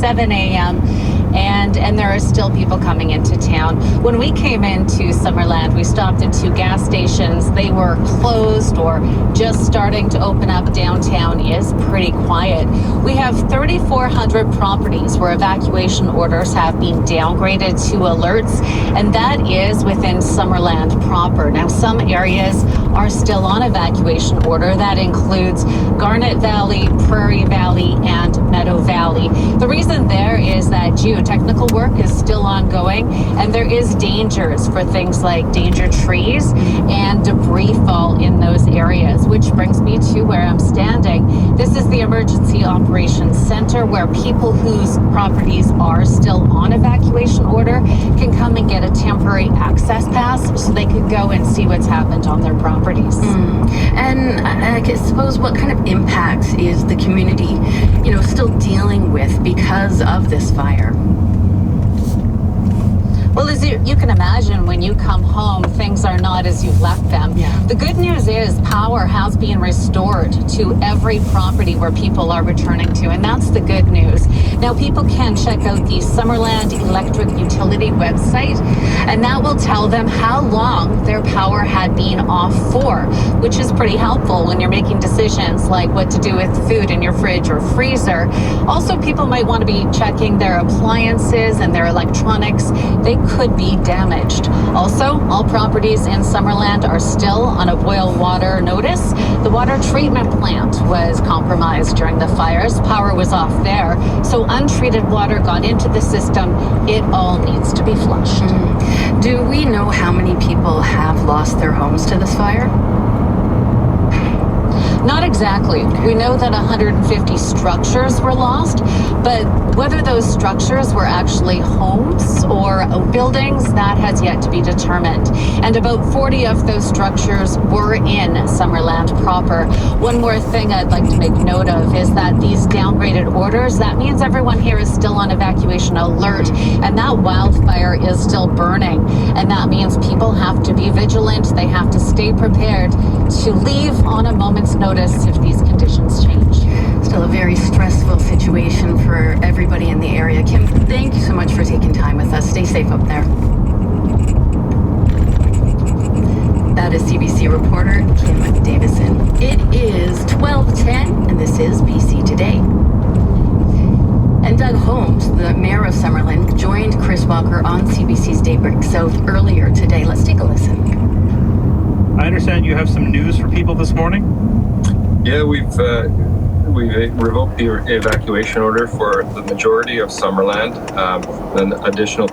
7 a.m. And there are still people coming into town. When we came into Summerland, we stopped at 2 gas stations. They were closed or just starting to open up. Downtown is pretty quiet. We have 3,400 properties where evacuation orders have been downgraded to alerts, and that is within Summerland proper. Now, some areas are still on evacuation order. That includes Garnet Valley, Prairie Valley, and Meadow Valley. The reason there is that geotechnical work is still ongoing, and there is dangers for things like danger trees and debris fall in those areas, which brings me to where I'm standing. This is the Emergency Operations Center, where people whose properties are still on evacuation order can come and get a temporary access pass so they can go and see what's happened on their properties. And I suppose, what kind of impacts is the community, still dealing with because of this fire? Well, as you can imagine, when you come home, things are not as you've left them. Yeah. The good news is power has been restored to every property where people are returning to, and that's the good news. Now, people can check out the Summerland Electric Utility website, and that will tell them how long their power had been off for, which is pretty helpful when you're making decisions like what to do with food in your fridge or freezer. Also, people might want to be checking their appliances and their electronics. They could be damaged. Also, all properties in Summerland are still on a boil water notice. The water treatment plant was compromised during the fires. Power was off there, so untreated water got into the system. It all needs to be flushed. Do we know how many people have lost their homes to this fire? Not exactly. We know that 150 structures were lost, but whether those structures were actually homes or buildings, that has yet to be determined. And about 40 of those structures were in Summerland proper. One more thing I'd like to make note of is that these downgraded orders, that means everyone here is still on evacuation alert, and that wildfire is still burning. And that means people have to be vigilant. They have to stay prepared to leave on a moment's notice if these conditions change. Still a very stressful situation for everybody in the area. Kim, thank you so much for taking time with us. Stay safe up there. That is CBC reporter Kim Davison. It is 12:10, and this is BC Today. And Doug Holmes, the mayor of Summerland, joined Chris Walker on CBC's Daybreak South earlier today. Let's take a listen. I understand you have some news for people this morning? Yeah, we've revoked the evacuation order for the majority of Summerland. An additional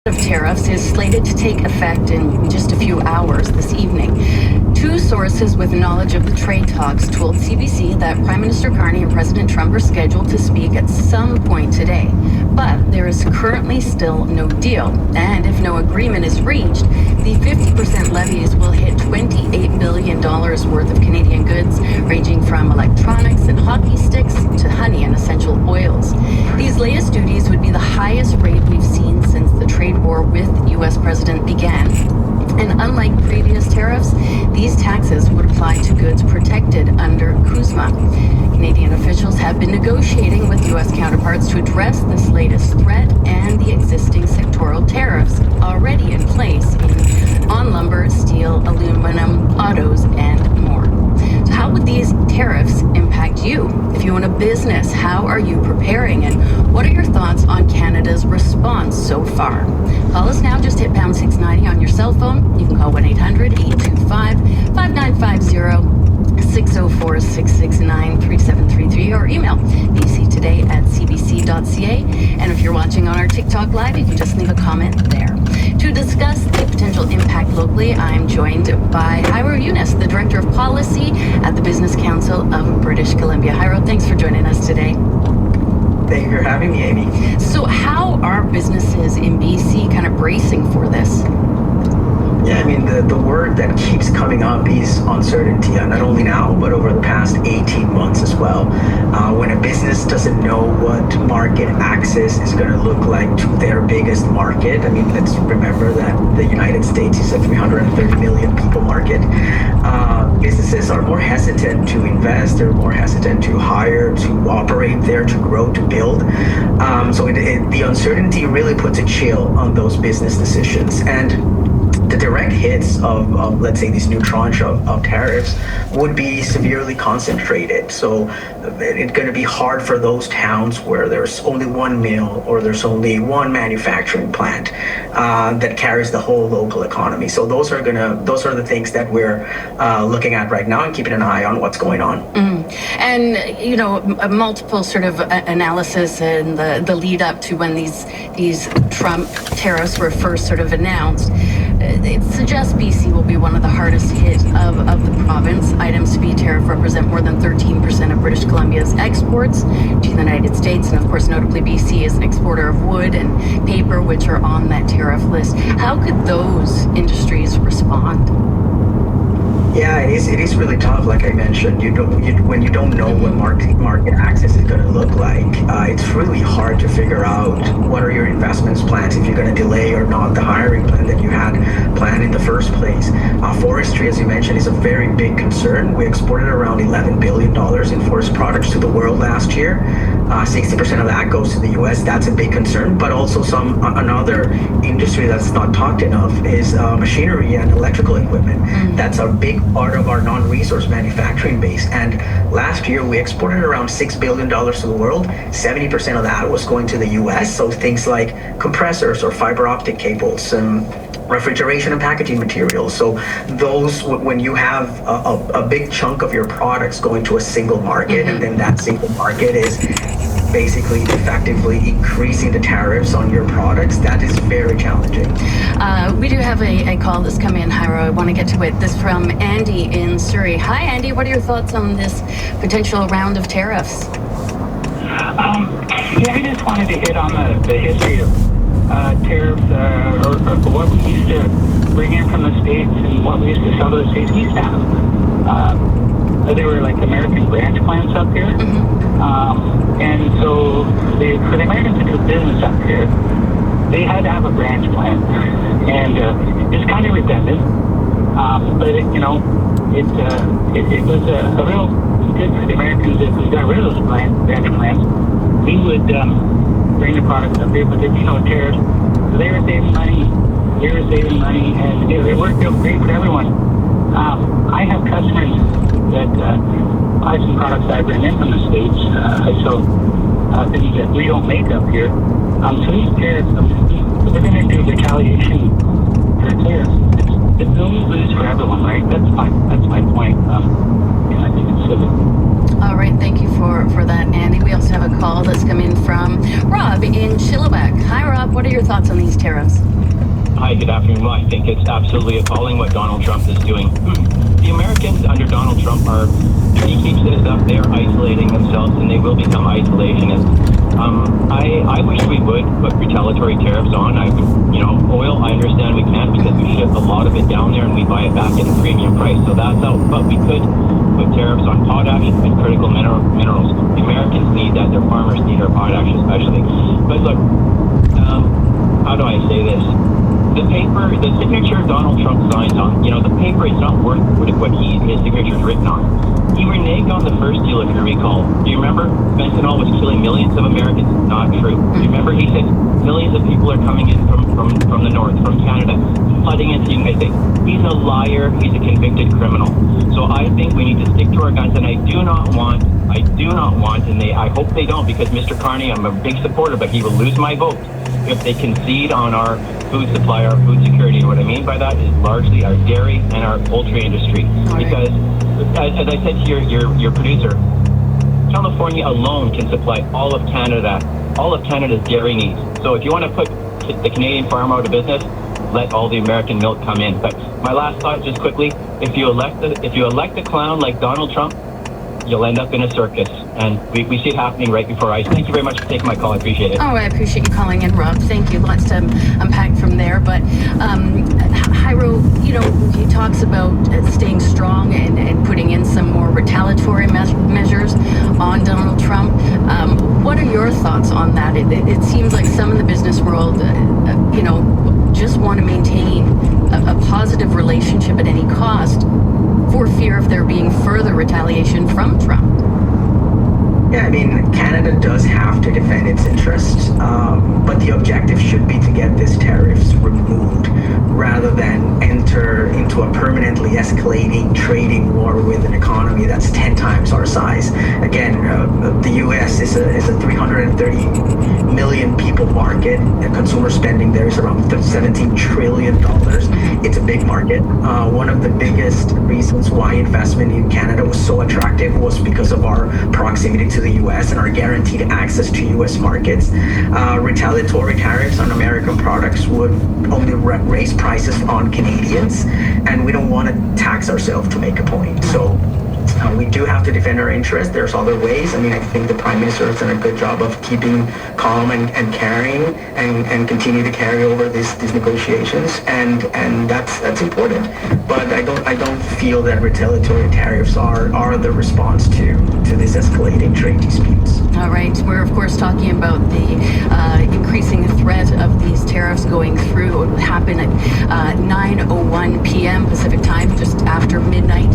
of tariffs is slated to take effect in just a few hours this evening. Two sources with knowledge of the trade talks told CBC that Prime Minister Carney and President Trump are scheduled to speak at some point today. But there is currently still no deal. And if no agreement is reached, the 50% levies will hit $28 billion worth of Canadian goods, ranging from electronics and hockey sticks to honey and essential oils. These latest duties would be the highest rate we've seen since the trade war with U.S. President began. And unlike previous tariffs, these taxes would apply to goods protected under CUSMA. Canadian officials have been negotiating with U.S. counterparts to address this latest threat and the existing sectoral tariffs already in place on lumber, steel, aluminum, autos, and more. So how would these tariffs impact you? If you own a business, how are you preparing? And what are your thoughts on Canada's response so far? Call us now. Just hit pound 690 on your cell phone. You can call 1-800-825-5950. 604-669-3733 or email bctoday@cbc.ca. And if you're watching on our TikTok Live, you can just leave a comment there. To discuss the potential impact locally, I'm joined by Jairo Younes, the Director of Policy at the Business Council of British Columbia. Jairo, thanks for joining us today. Thank you for having me, Amy. So how are businesses in BC kind of bracing for this? Yeah, I mean, the word that keeps coming up is uncertainty, and not only now, but over the past 18 months as well. When a business doesn't know what market access is going to look like to their biggest market, I mean, let's remember that the United States is a 330 million people market. Businesses are more hesitant to invest, they're more hesitant to hire, to operate there, to grow, to build. So the uncertainty really puts a chill on those business decisions. And the direct hits of let's say, this new tranche of tariffs would be severely concentrated. So it's going to be hard for those towns where there's only one mill or there's only one manufacturing plant that carries the whole local economy. So those are the things that we're looking at right now and keeping an eye on what's going on. And, you know, a multiple sort of analysis and the lead up to when these Trump tariffs were first sort of announced, it suggests BC will be one of the hardest hit of the province. Items to be tariff represent more than 13% of British Columbia's exports to the United States. And of course, notably, BC is an exporter of wood and paper, which are on that tariff list. How could those industries respond? Yeah, it is really tough. Like I mentioned, when you don't know what market access is going to look like, it's really hard to figure out what are your investments plans, if you're going to delay or not the hiring plan that you had planned in the first place. Forestry, as you mentioned, is a very big concern. We exported around $11 billion in forest products to the world last year. 60% of that goes to the U.S. That's a big concern. But also another industry that's not talked enough is machinery and electrical equipment. That's a big part of our non-resource manufacturing base. And last year we exported around $6 billion to the world. 70% of that was going to the U.S. So things like compressors or fiber optic cables, refrigeration and packaging materials. So those, when you have a big chunk of your products going to a single market, and then that single market is basically effectively increasing the tariffs on your products, that is very challenging. We do have a call that's come in, Jairo. I want to get to it. This from Andy in Surrey. Hi, Andy. What are your thoughts on this potential round of tariffs? Yeah, I just wanted to hit on the history of tariffs, or what we used to bring in from the States and what we used to sell to the States. We used to have, they were like American branch plants up here. And so for the Americans to do business up here, they had to have a branch plant. And it's kind of redundant. But it was a real good for the Americans if we got rid of those branch plants. We would bring the products up here, but there'd be no tariffs. So they were saving money, we were saving money, and it worked out great for everyone. I have customers that buy some products I bring in from the States. I sell things that we don't make up here. So these tariffs, we're going to do retaliation for tariffs. It's lose for everyone, right? That's my point. And I think it's silly. All right, thank you for that, Andy. We also have a call that's come in from Rob in Chilliwack. Hi, Rob. What are your thoughts on these tariffs? Hi, good afternoon. Well, I think it's absolutely appalling what Donald Trump is doing. The Americans under Donald Trump if he keeps this up, they are isolating themselves and they will become isolationists. I wish we would put retaliatory tariffs on. Oil, I understand we can't because we ship a lot of it down there and we buy it back at a premium price. So that's out. But we could put tariffs on potash and critical minerals. The Americans need that. Their farmers need our potash especially. But look, how do I say this? The paper, the signature Donald Trump signs on, the paper is not worth what his signature is written on. He reneged on the first deal, if you recall. Do you remember fentanyl was killing millions of Americans? Not true. Do you remember he said millions of people are coming in from the north, from Canada, flooding into the United States? He's a liar. He's a convicted criminal. So I think we need to stick to our guns, and I do not want, and I hope they don't, because Mr. Carney, I'm a big supporter, but he will lose my vote if they concede on our food supply, our food security. What I mean by that is largely our dairy and our poultry industry. Because, as I said to your producer, California alone can supply all of Canada's dairy needs. So if you want to put the Canadian farmer out of business, let all the American milk come in. But my last thought, just quickly, if you elect a clown like Donald Trump, you'll end up in a circus. And we see it happening right before our eyes. Thank you very much for taking my call. I appreciate it. Oh, I appreciate you calling in, Rob. Thank you. Lots to unpack from there. But Jairo, he talks about staying strong and putting in some more retaliatory measures on Donald Trump. What are your thoughts on that? It seems like some in the business world, just want to maintain a positive relationship at any cost for fear of there being further retaliation from Trump. Yeah, Canada does have to defend its interests, but the objective should be to get these tariffs removed rather than enter into a permanently escalating trading war with an economy that's 10 times our size. Again, the U.S. is a 330 million people market. Consumer spending there is around $17 trillion. It's a big market. One of the biggest reasons why investment in Canada was so attractive was because of our proximity to the U.S. and our guaranteed access to U.S. markets. Retaliatory tariffs on American products would only raise prices on Canadians, and we don't want to tax ourselves to make a point. So we do have to defend our interests. There's other ways. I think the Prime Minister has done a good job of keeping calm and carrying and continue to carry over these negotiations, and that's important. But I don't feel that retaliatory tariffs are the response to this escalating trade disputes. All right, we're of course talking about the increasing threat of these tariffs going through. It would happen at 9:01 p.m. Pacific time, just after midnight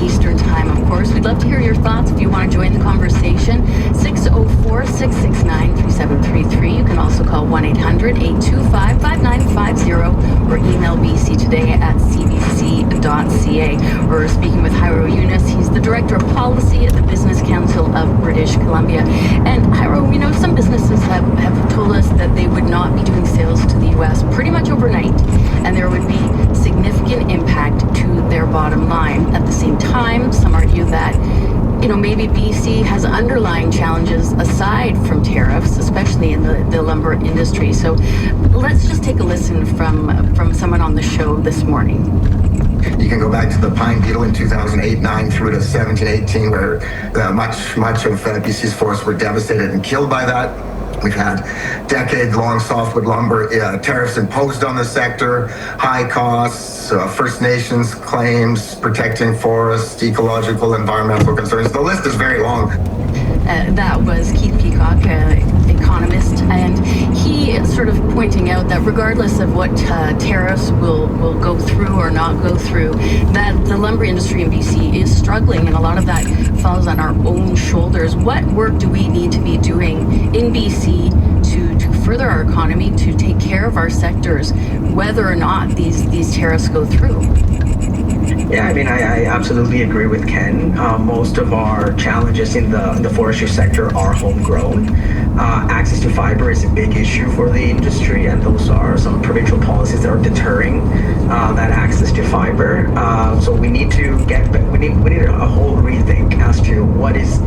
Eastern time. Of course, we'd love to hear your thoughts. If you want to join the conversation, 604-669-3733. You can also call 1-800-825-5950 or email bctoday@cbc.ca. We're speaking with Jairo Younes. He's the Director of Policy at the Business Council of British Columbia. And Jairo, some businesses have told us that they would not be doing sales to the U.S. pretty much overnight, and there would be significant impact to their bottom line. At the same time, some argue that maybe BC has underlying challenges aside from tariffs, especially in the lumber industry. So let's just take a listen from someone on the show this morning. You can go back to the pine beetle in 2008-9 through to 17-18, where much of BC's forests were devastated and killed by that. We've had decade-long softwood lumber tariffs imposed on the sector, high costs, First Nations claims, protecting forests, ecological, environmental concerns. The list is very long. That was Keith Peacock, economist, and he sort of pointing out that regardless of what tariffs will go through or not go through, that the lumber industry in BC is struggling, and a lot of that falls on our own shoulders. What work do we need to be doing in BC to further our economy, to take care of our sectors, whether or not these tariffs go through? Yeah, I absolutely agree with Ken. Most of our challenges in the forestry sector are homegrown. Access to fiber is a big issue for the industry, and those are some provincial policies that are deterring that access to fiber. So we need to we need a whole rethink as to what is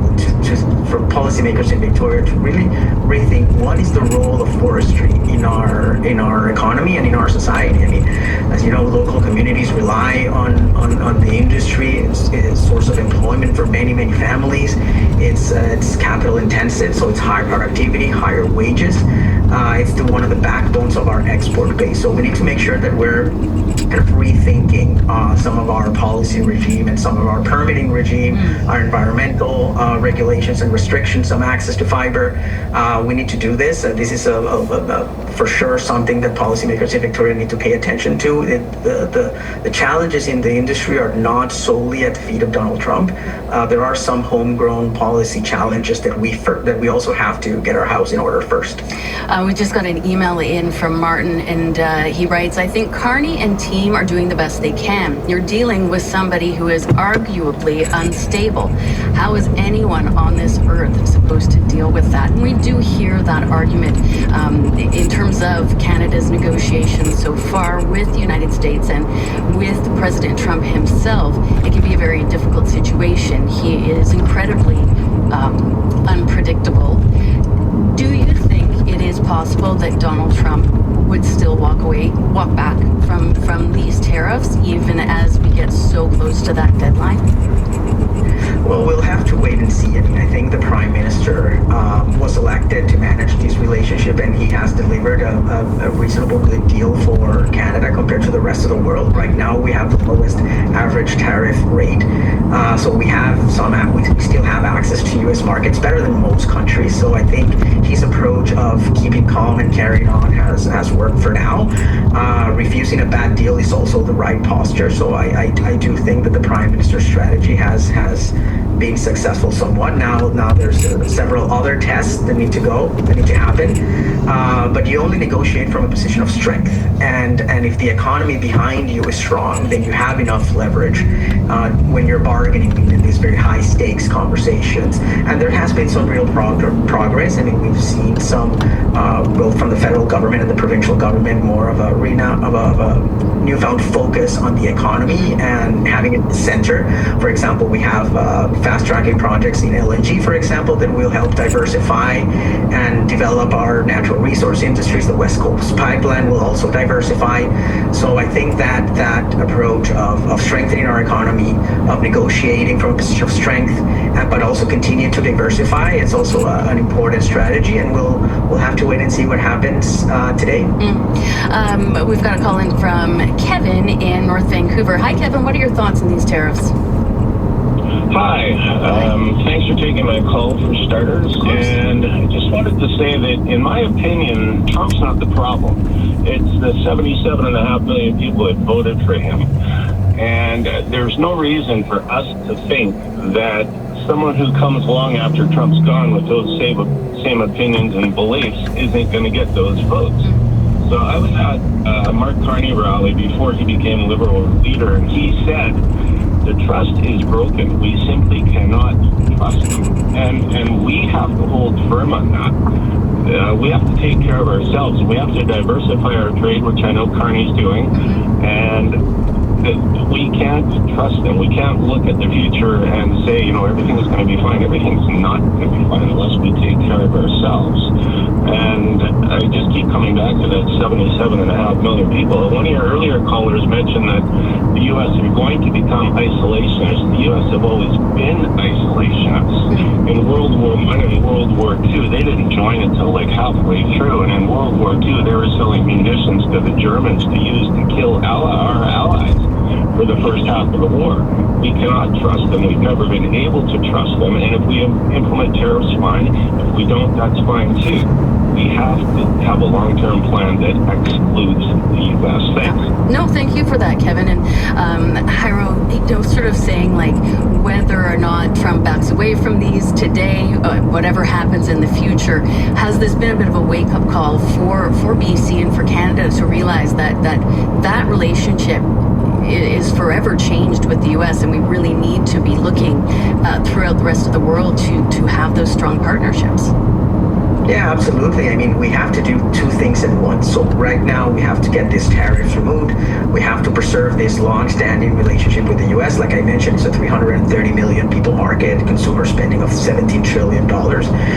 for policymakers in Victoria to really rethink what is the role of forestry in our economy and in our society. I mean, as you know, local communities rely on the industry. It's a source of employment for many families. It's capital intensive, so it's high productivity, higher wages. It's one of the backbones of our export base. So we need to make sure that we're kind of rethinking some of our policy regime and some of our permitting regime, our environmental regulations and restrictions, some access to fiber. We need to do this. This is for sure something that policymakers in Victoria need to pay attention to. The challenges in the industry are not solely at the feet of Donald Trump. There are some homegrown policy challenges that we also have to get our house in order first. We just got an email in from Martin, and he writes, I think Carney and team are doing the best they can. You're dealing with somebody who is arguably unstable. How is anyone on this earth supposed to deal with that? And we do hear that argument in terms of Canada's negotiations so far with the United States and with President Trump himself. It can be a very difficult situation. He is incredibly unpredictable. Do you think it is possible that Donald Trump would still walk back from these tariffs, even as we get so close to that deadline? Well, we'll have to wait and see. I mean, I think the Prime Minister was elected to manage this relationship, and he has delivered a reasonable good deal for Canada compared to the rest of the world. Right now, we have the lowest average tariff rate. So we still have access to U.S. markets better than most countries. So I think his approach of keeping calm and carrying on has worked for now. Refusing a bad deal is also the right posture. So I do think that the Prime Minister's strategy has been successful somewhat. Now there's several other tests that need to happen. But you only negotiate from a position of strength. And if the economy behind you is strong, then you have enough leverage when you're bargaining in these very high stakes conversations. And there has been some real progress. I mean, we've seen some, both from the federal government and the provincial government, more of a newfound focus on the economy and having it in the center. For example, we have fast-tracking projects in LNG, for example, that will help diversify and develop our natural resource industries. The West Coast Pipeline will also diversify. So I think that approach of strengthening our economy, of negotiating from a position of strength, but also continue to diversify, is also an important strategy, and we'll have to wait and see what happens today. We've got a call in from Kevin in North Vancouver. Hi, Kevin. What are your thoughts on these tariffs? Hi. Thanks for taking my call, for starters. And I just wanted to say that, in my opinion, Trump's not the problem. It's the 77.5 million people that voted for him. And there's no reason for us to think that someone who comes along after Trump's gone with those same opinions and beliefs isn't going to get those votes. So I was at a Mark Carney rally before he became Liberal leader, and he said, the trust is broken. We simply cannot trust him. And we have to hold firm on that. We have to take care of ourselves. We have to diversify our trade, which I know Carney's doing. And we can't trust them. We can't look at the future and say, everything's going to be fine. Everything's not going to be fine unless we take care of ourselves. And I just keep coming back to that 77.5 million people. One of your earlier callers mentioned that the U.S. are going to become isolationists. The U.S. have always been isolationists. In World War I and World War II, they didn't join until like halfway through. And in World War II, they were selling munitions to the Germans to use to kill our allies for the first half of the war. We cannot trust them. We've never been able to trust them. And if we implement tariffs, fine. If we don't, that's fine too. We have to have a long-term plan that excludes the U.S. Thanks. No, thank you for that, Kevin. And Jairo, sort of saying like whether or not Trump backs away from these today, whatever happens in the future, has this been a bit of a wake-up call for BC and for Canada to realize that relationship is forever changed with the U.S. and we really need to be looking throughout the rest of the world to have those strong partnerships? Yeah, absolutely. I mean, we have to do two things at once. So right now, we have to get these tariffs removed. We have to preserve this long-standing relationship with the U.S. Like I mentioned, it's a 330 million people market, consumer spending of $17 trillion.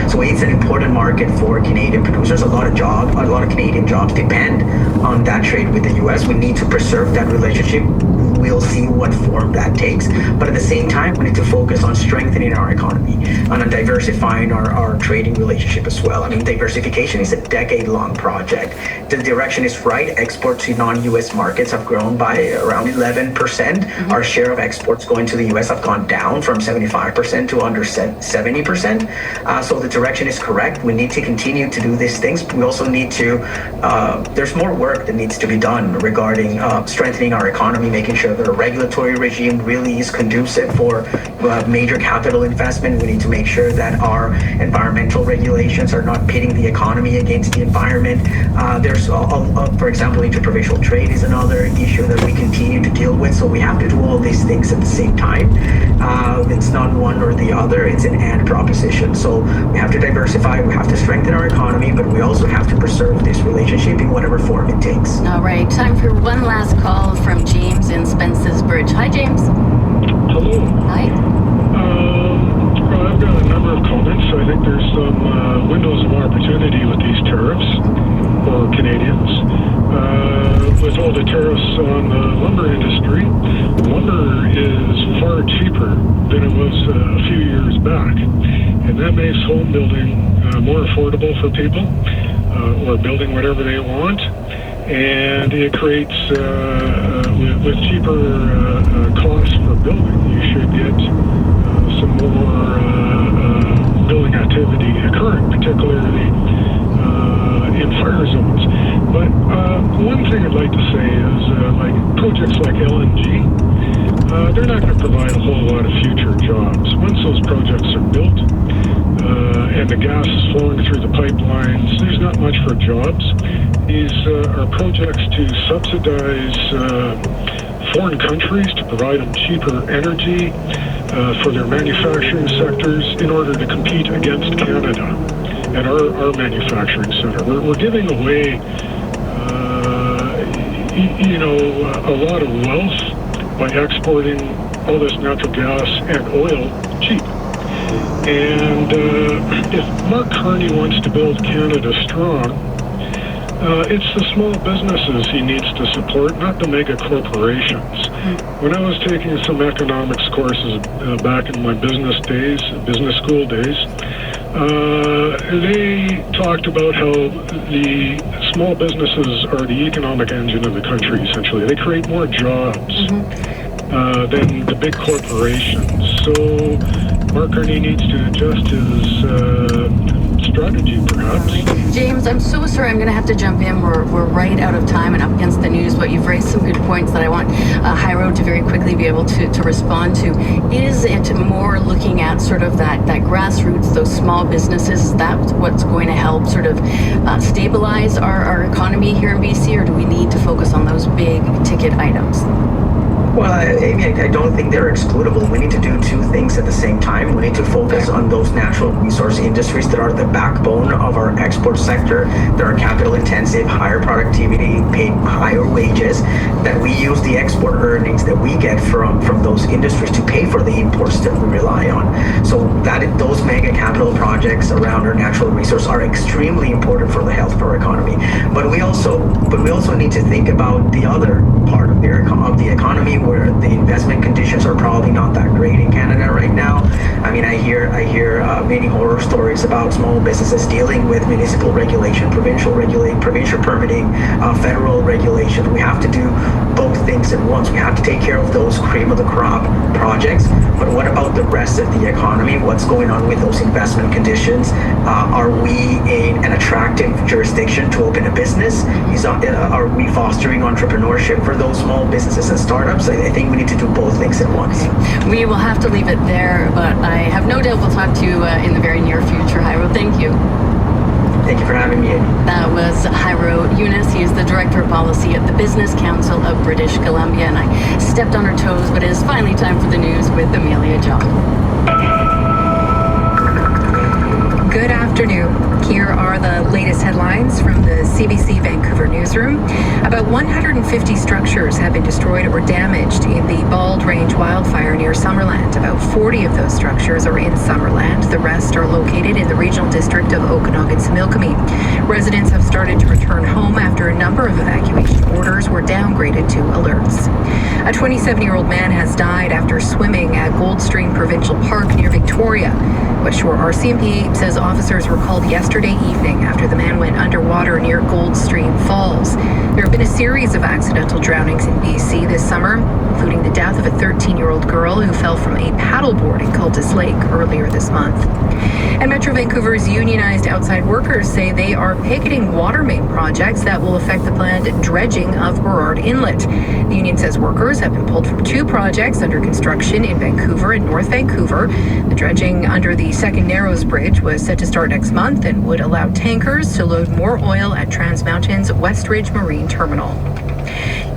So it's an important market for Canadian producers. A lot of Canadian jobs depend on that trade with the US. We need to preserve that relationship. We'll see what form that takes. But at the same time, we need to focus on strengthening our economy and on diversifying our trading relationship as well. I mean, diversification is a decade-long project. The direction is right. Exports to non-US markets have grown by around 11%. Our share of exports going to the US have gone down from 75% to under 70%. So the direction is correct. We need to continue to do these things. We also need to, there's more work that needs to be done regarding strengthening our economy, making sure that our regulatory regime really is conducive for major capital investment. We need to make sure that our environmental regulations are not pitting the economy against the environment. There's, for example, interprovincial trade is another issue that we continue to deal with. So we have to do all these things at the same time. It's not one or the other, it's an and proposition. So we have to diversify, we have to strengthen our economy, but we also have to preserve this relationship in whatever form it takes. All right, time for one last call from James in Spence's Bridge. Hi, James. Hello. Hi. I've got a number of comments. I think there's some windows of opportunity with these tariffs for Canadians. With all the tariffs on the lumber industry, lumber is far cheaper than it was a few years back. And that makes home building more affordable for people, or building whatever they want. And it creates, with cheaper costs for building, you should get some more building activity occurring, particularly in fire zones. But one thing I'd like to say is like projects like LNG, they're not going to provide a whole lot of future jobs. Once those projects are built and the gas is flowing through the pipelines, there's not much for jobs. These are projects to subsidize foreign countries to provide them cheaper energy for their manufacturing sectors in order to compete against Canada and our manufacturing center. We're giving away, a lot of wealth by exporting all this natural gas and oil cheap. And if Mark Carney wants to build Canada strong, it's the small businesses he needs to support, not the mega corporations. When I was taking some economics courses back in my business school days, they talked about how the small businesses are the economic engine of the country, essentially. They create more jobs than the big corporations. So Mark Carney needs to adjust his strategy, perhaps. James, I'm so sorry. I'm going to have to jump in. We're right out of time and up against the news, but you've raised some good points that I want High Road to very quickly be able to respond to. Is it more looking at sort of that grassroots, those small businesses? Is that what's going to help sort of stabilize our economy here in BC, or do we need to focus on those big ticket items? Well, Amy, I don't think they're excludable. We need to do two things at the same time. We need to focus on those natural resource industries that are the backbone of our export sector, that are capital intensive, higher productivity, pay higher wages, that we use the export earnings that we get from those industries to pay for the imports that we rely on. So that those mega capital projects around our natural resource are extremely important for the health of our economy. But we also need to think about the other part of the economy, where the investment conditions are probably not that great in Canada right now. I mean, I hear many horror stories about small businesses dealing with municipal regulation, provincial permitting, federal regulation. We have to do both things at once. We have to take care of those cream of the crop projects, but what about the rest of the economy? What's going on with those investment conditions? Are we in an attractive jurisdiction to open a business? Are we fostering entrepreneurship for those small businesses and startups? I think we need to do both things at once. We will have to leave it there, but I have no doubt we'll talk to you in the very near future. Hyro, thank you. Thank you for having me. That was Hyro Eunice. He is the Director of Policy at the Business Council of British Columbia, and I stepped on her toes, but it is finally time for the news with Amelia John. Good afternoon. Here are the latest headlines from the CBC Vancouver newsroom. About 150 structures have been destroyed or damaged in the Bald Range wildfire near Summerland. About 40 of those structures are in Summerland. The rest are located in the regional district of Okanagan-Similkameen. Residents have started to return home after a number of evacuation orders were downgraded to alerts. A 27-year-old man has died after swimming at Goldstream Provincial Park near Victoria. West Shore RCMP says officers were called yesterday evening after the man went underwater near Goldstream Falls. There have been a series of accidental drownings in BC this summer, including the death of a 13-year-old girl who fell from a paddleboard in Cultus Lake earlier this month. And Metro Vancouver's unionized outside workers say they are picketing water main projects that will affect the planned dredging of Burrard Inlet. The union says workers have been pulled from two projects under construction in Vancouver and North Vancouver. The dredging under the Second Narrows Bridge was set to start next month and would allow tankers to load more oil at Trans Mountain's Westridge Marine Terminal.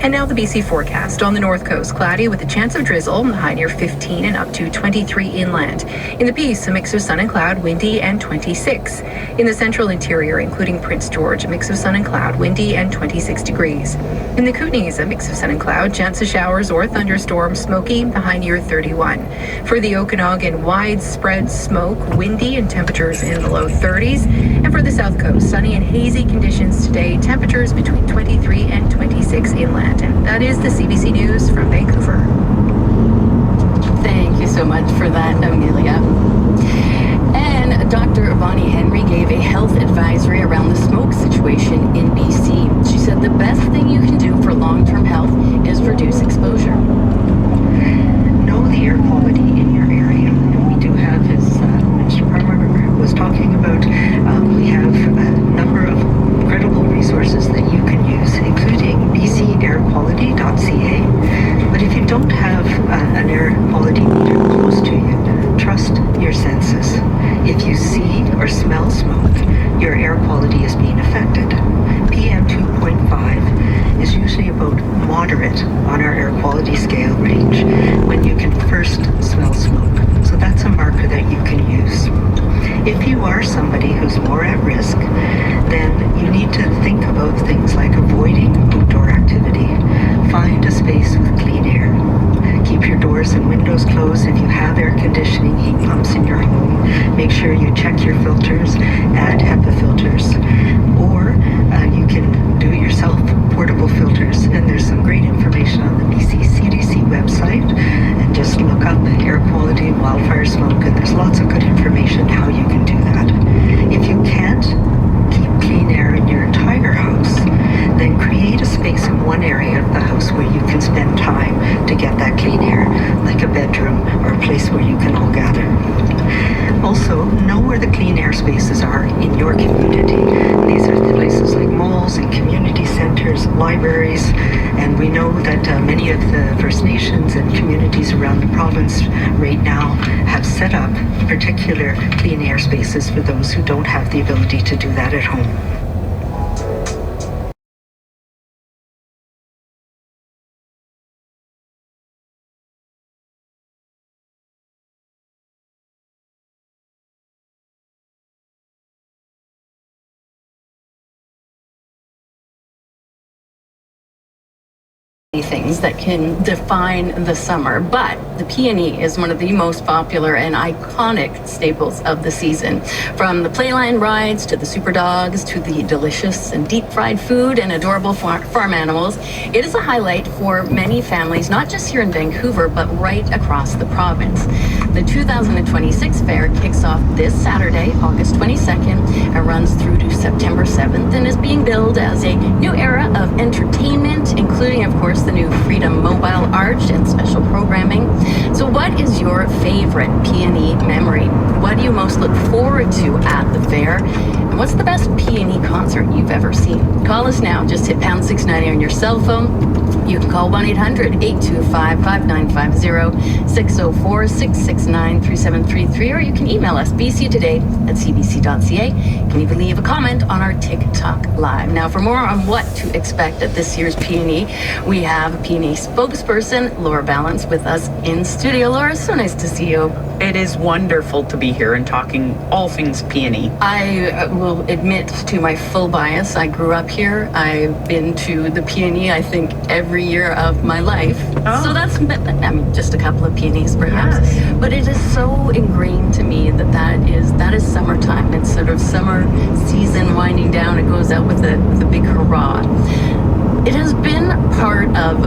And now the BC forecast. On the north coast, cloudy with a chance of drizzle, high near 15 and up to 23 inland. In the Peace, a mix of sun and cloud, windy and 26. In the central interior, including Prince George, a mix of sun and cloud, windy and 26 degrees. In the Kootenays, a mix of sun and cloud, chance of showers or thunderstorms, smoky, the high near 31. For the Okanagan, widespread smoke, windy and temperatures in the low 30s. And for the south coast, sunny and hazy conditions today, temperatures between 23 and 26 inland. And that is the CBC News from Vancouver. Thank you so much for that, Amelia. And Dr. Bonnie Henry gave a health advisory around the smoke situation in BC. She said the best thing you can do for long-term health is reduce exposure. Know the air quality in your area. And we do have, as Mr. Farmer was talking about, we have a number of credible resources that you can use, including bcairquality.ca. But if you don't have an air quality meter close to you, trust your senses. If you see or smell smoke, your air quality is being affected. PM 2.5 is usually about moderate on our air quality scale range when you can first smell smoke. So that's a marker that you can use. If you are somebody who's more at risk, then you need to think about things like avoiding outdoor activity. Find a space with clean air. Keep your doors and windows closed. If you have air conditioning, heat pumps in your home, make sure you check your filters, add HEPA filters, or you can do it yourself, portable filters. And there's some great information on the BC CDC website. And just look up air quality and wildfire smoke, and there's lots of good information how you can do that. If you can't keep clean air in your entire house, then create a space in one area of the house where you can spend time to get that clean air, like a bedroom or a place where you can all gather. Also, know where the clean air spaces are in your community. These are the places like malls and community centers, libraries, and we know that many of the First Nations and communities around the province right now have set up particular clean air spaces for those who don't have the ability to do that at home. Things that can define the summer, but the peony is one of the most popular and iconic staples of the season. From the playline rides to the super dogs to the delicious and deep fried food and adorable farm animals, it is a highlight for many families, not just here in Vancouver, but right across the province. The 2026 fair kicks off this Saturday, August 22nd, and runs through to September 7th, and is being billed as a new era of entertainment, including, of course, the new Freedom Mobile Arch and special programming. So what is your favorite P&E memory? What do you most look forward to at the fair? And what's the best P&E concert you've ever seen? Call us now. Just hit pound 690 on your cell phone. You can call 1-800-825-5950, 604-669-3733, or you can email us bctoday@cbc.ca. You can even leave a comment on our TikTok Live. Now, for more on what to expect at this year's P&E, we have P&E spokesperson Laura Balance with us in studio. Laura, so nice to see you. It is wonderful to be here and talking all things P&E. I will will admit to my full bias. I grew up here. I've been to the peony, I think, every year of my life. Oh. So that's, I mean, just a couple of peonies perhaps. Yes. But it is so ingrained to me that is summertime. It's sort of summer season winding down. It goes out with a big hurrah. It has been part of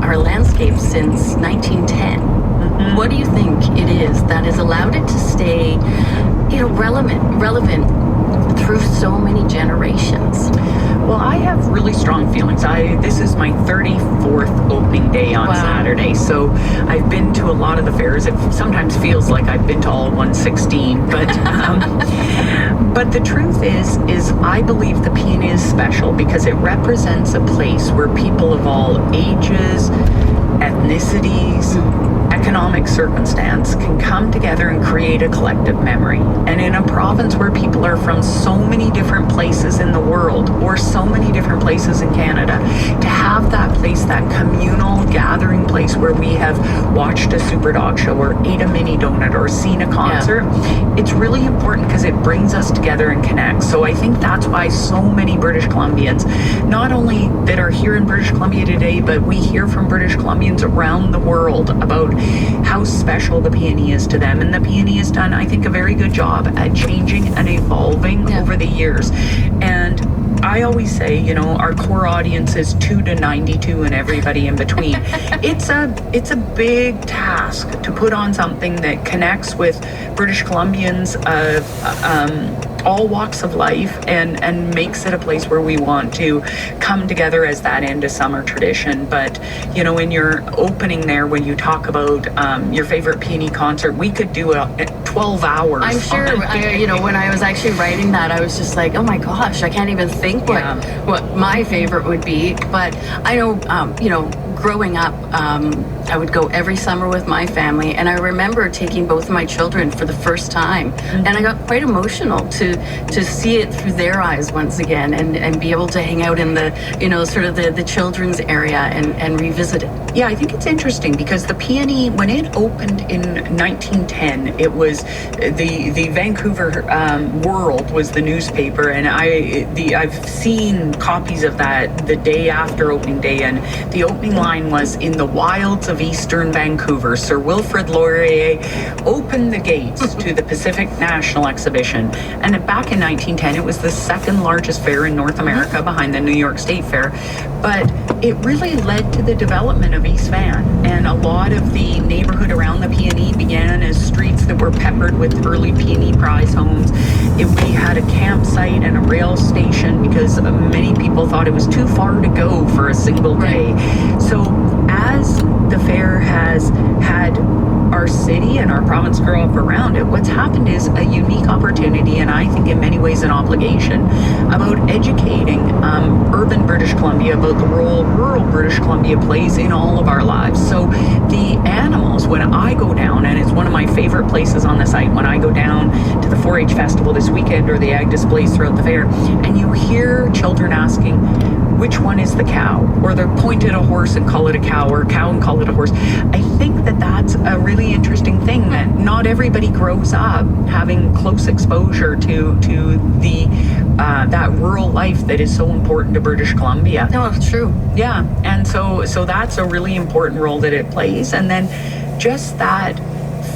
our landscape since 1910. Mm-hmm. What do you think it is that has allowed it to stay, relevant through so many generations? Well, I have really strong feelings. This is my 34th opening day on Saturday, so I've been to a lot of the fairs. It sometimes feels like I've been to all 116, but but the truth is I believe the peony is special because it represents a place where people of all ages, ethnicities, economic circumstance can come together and create a collective memory. And in a province where people are from so many different places in the world or so many different places in Canada, to have that place, that communal gathering place where we have watched a Superdog show or ate a mini donut or seen a concert, it's really important because it brings us together and connects. So I think that's why so many British Columbians, not only that are here in British Columbia today, but we hear from British Columbians around the world about how special the peony is to them. And the peony has done, I think, a very good job at changing and evolving over the years. And I always say, our core audience is 2 to 92 and everybody in between. It's a big task to put on something that connects with British Columbians of all walks of life and makes it a place where we want to come together as that end of summer tradition. But, in your opening there, when you talk about your favorite peony concert, we could do 12 hours. I'm sure, when I was actually writing that, I was just like, oh my gosh, I can't even think what my favorite would be. But I know, growing up, I would go every summer with my family, and I remember taking both of my children for the first time, and I got quite emotional to see it through their eyes once again, and be able to hang out in the, sort of the children's area and revisit it. Yeah, I think it's interesting because the peony, when it opened in 1910, it was the Vancouver World was the newspaper, and I've seen copies of that the day after opening day, and the opening line was, "In the wilds of eastern Vancouver, Sir Wilfrid Laurier opened the gates to the Pacific National Exhibition." And back in 1910, it was the second largest fair in North America behind the New York State Fair. But it really led to the development of East Van, and a lot of the neighborhood around the peony began as streets that were peppered with early peony prize homes. We had a campsite and a rail station because many people thought it was too far to go for a single day. So as the fair has had our city and our province grow up around it, what's happened is a unique opportunity, and I think in many ways an obligation, about educating urban British Columbia about the role rural British Columbia plays in all of our lives. So the animals, when I go down, and it's one of my favorite places on the site, when I go down to the 4-H festival this weekend or the ag displays throughout the fair, and you hear children asking, which one is the cow? Or they're point at a horse and call it a cow, or a cow and call it a horse. I think that that's a really interesting thing, that not everybody grows up having close exposure to the that rural life that is so important to British Columbia. No, it's true. Yeah, and so that's a really important role that it plays. And then just that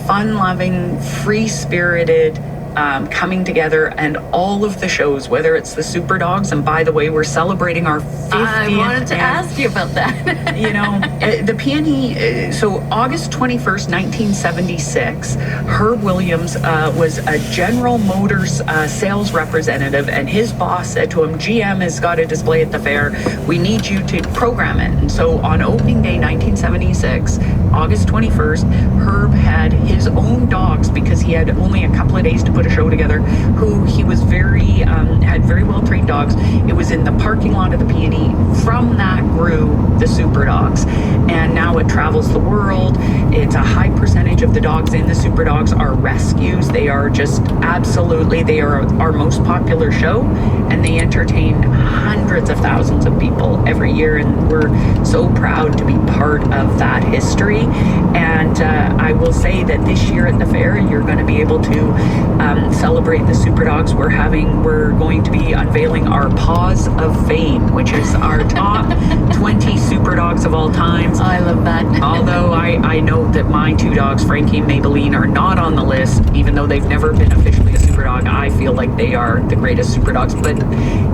fun-loving, free-spirited, coming together, and all of the shows, whether it's the Superdogs, and by the way, we're celebrating our 50th. I wanted to ask you about that. The peony, so August 21st, 1976, Herb Williams was a General Motors sales representative, and his boss said to him, GM has got a display at the fair, we need you to program it. And so on opening day 1976, August 21st, Herb had his own dogs, because he had only a couple of days to put a show together, who he was had very well trained dogs. It was in the parking lot of the peony. From that grew the Superdogs, and now it travels the world. It's a high percentage of the dogs in the Superdogs are rescues. They are just absolutely, they are our most popular show, and they entertain hundreds of thousands of people every year, and we're so proud to be part of that history. And I will say that this year at the fair, you're going going to be able to celebrate the super dogs. We're going to be unveiling our Paws of Fame, which is our top 20 super dogs of all time. Oh, I love that. Although I know that my two dogs, Frankie and Maybelline, are not on the list, even though they've never been officially a super dog. I feel like they are the greatest super dogs, but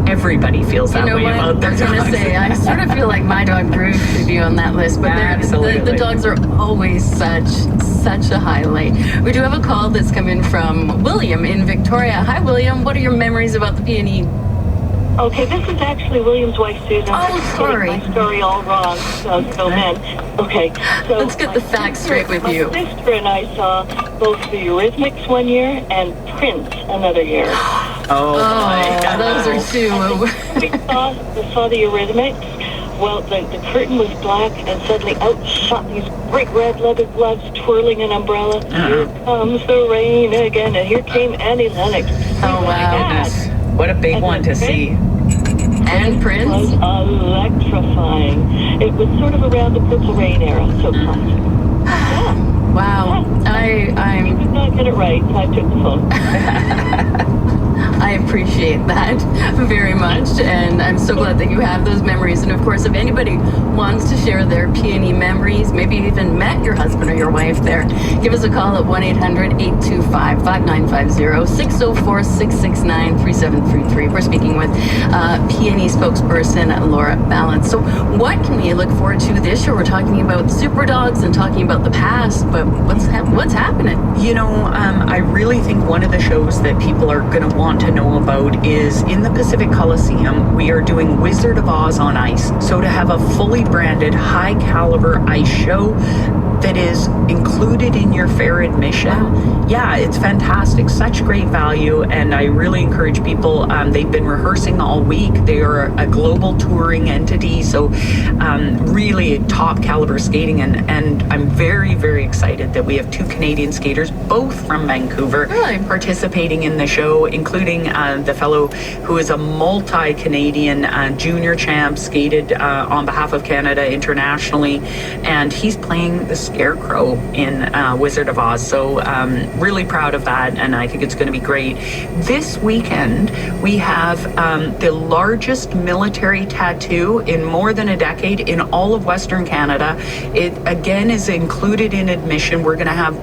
everybody feels that way about their dogs. I was going to say, I sort of feel like my dog Groove should be on that list, but the dogs are always such a highlight. We do have a call that's come in from William in Victoria. Hi, William. What are your memories about the Peony? Okay, this is actually William's wife, Susan. Oh, sorry. My story all wrong. Okay, so let's get the facts straight with you. My sister and I saw both the Eurythmics one year and Prince another year. Oh my God, those are two. We saw the Eurythmics. Well, the curtain was black, and suddenly out shot these great red leather gloves twirling an umbrella. Here comes the rain again, and here came Annie Lennox. Oh, wow. What a big one to see. And Prince? It was electrifying. It was sort of around the Purple Rain era, so classic. Yeah. Wow. I did not get it right, so I took the phone. I appreciate that very much, and I'm so glad that you have those memories. And of course, if anybody wants to share their Peony memories, maybe even met your husband or your wife there, give us a call at 1-800-825-5950, 604-669-3733. We're speaking with Peony spokesperson Laura Ballant. So what can we look forward to this year? We're talking about super dogs and talking about the past, but what's happening? You know, I really think one of the shows that people are going to want to know about is in the Pacific Coliseum. We are doing Wizard of Oz on ice. So to have a fully branded, high caliber ice show that is included in your fare admission, yeah, it's fantastic. Such great value, and I really encourage people. They've been rehearsing all week. They are a global touring entity, so really top caliber skating, and I'm very, very excited that we have two Canadian skaters, both from Vancouver, participating in the show, including the fellow who is a multi-Canadian junior champ, skated on behalf of Canada internationally, and he's playing the Scarecrow in Wizard of Oz. So really proud of that, and I think it's going to be great. This weekend we have the largest military tattoo in more than a decade in all of Western Canada. It again is included in admission. We're going to have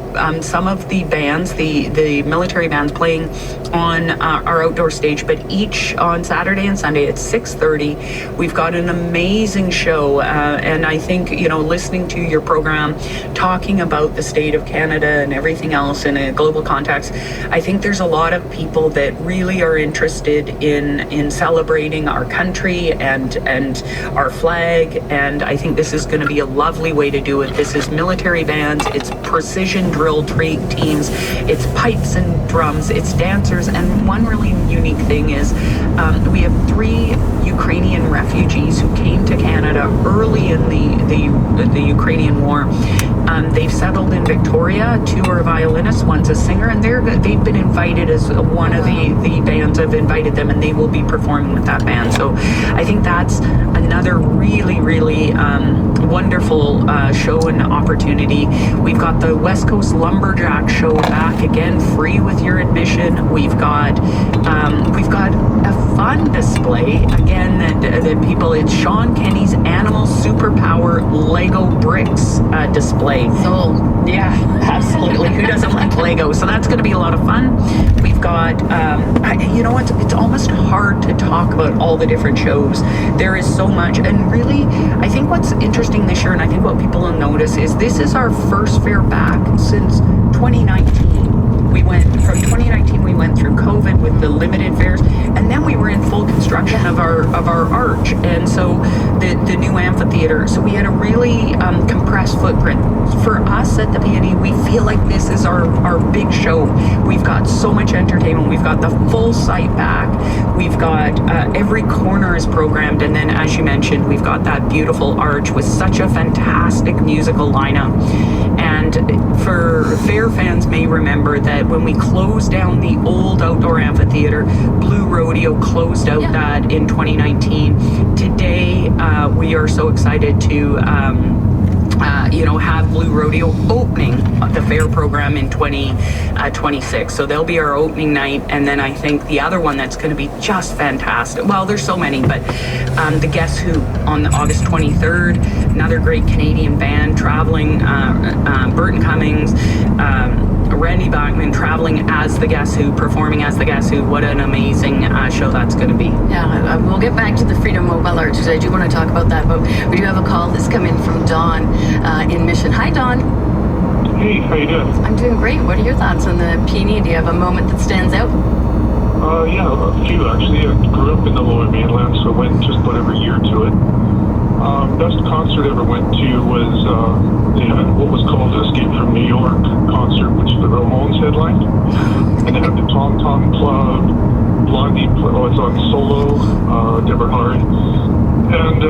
some of the bands, the military bands, playing on our outdoor stage, but each on Saturday and Sunday at 6:30. We've got an amazing show, and I think, you know, listening to your program talking about the state of Canada and everything else in a global context, I think there's a lot of people that really are interested in celebrating our country and our flag, and I think this is going to be a lovely way to do it. This is military bands, it's precision drill teams, it's pipes and drums, it's dancers, and one really unique thing is we have 3 Ukrainian refugees who came to Canada early in the Ukrainian war. They've settled in Victoria. 2 are violinists, one's a singer, and they've been invited as one of the bands have invited them, and they will be performing with that band. So I think that's another really, really wonderful show and opportunity. We've got the West Coast Lumberjack show back again, free with your admission. We've got a fun display again that people. It's Sean Kenny's Animal Superpower Lego Bricks display. So yeah, absolutely. Who doesn't like Lego? So that's going to be a lot of fun. We've got, you know, it's almost hard to talk about all the different shows. There is so much, and really, I think what's interesting this year, and I think what people will notice, is this is our first fair back since 2019. We went from 2019. We went through COVID with the limited fairs, and then we were in full construction of our arch, and so the new amphitheater. So we had a really compressed footprint. For us at the Peony, we feel like this is our big show. We've got so much entertainment. We've got the full site back. We've got every corner is programmed, and then, as you mentioned, we've got that beautiful arch with such a fantastic musical lineup. And for fair fans may remember that when we closed down the old outdoor amphitheater, Blue Rodeo closed out that in 2019. Today, we are so excited to have Blue Rodeo opening the fair program in 2026. So they'll be our opening night. And then I think the other one that's going to be just fantastic. Well, there's so many, but the Guess Who on August 23rd, another great Canadian band traveling, Burton Cummings, Randy Bachman traveling as the Guess Who, performing as the Guess Who. What an amazing show that's going to be. Yeah, we'll get back to the Freedom Mobile Arch because I do want to talk about that, but we do have a call that's come in from Dawn in Mission. Hi, Dawn. Hey, how you doing? I'm doing great. What are your thoughts on the peony? Do you have a moment that stands out? Yeah, a few actually. I grew up in the Lower Mainland, so I went just about every year to it. Best concert I ever went to was what was called the Escape from New York concert, which the Ramones headlined. And they had the Tom Tom Club, Blondie, it's on solo, Deborah Hart. And,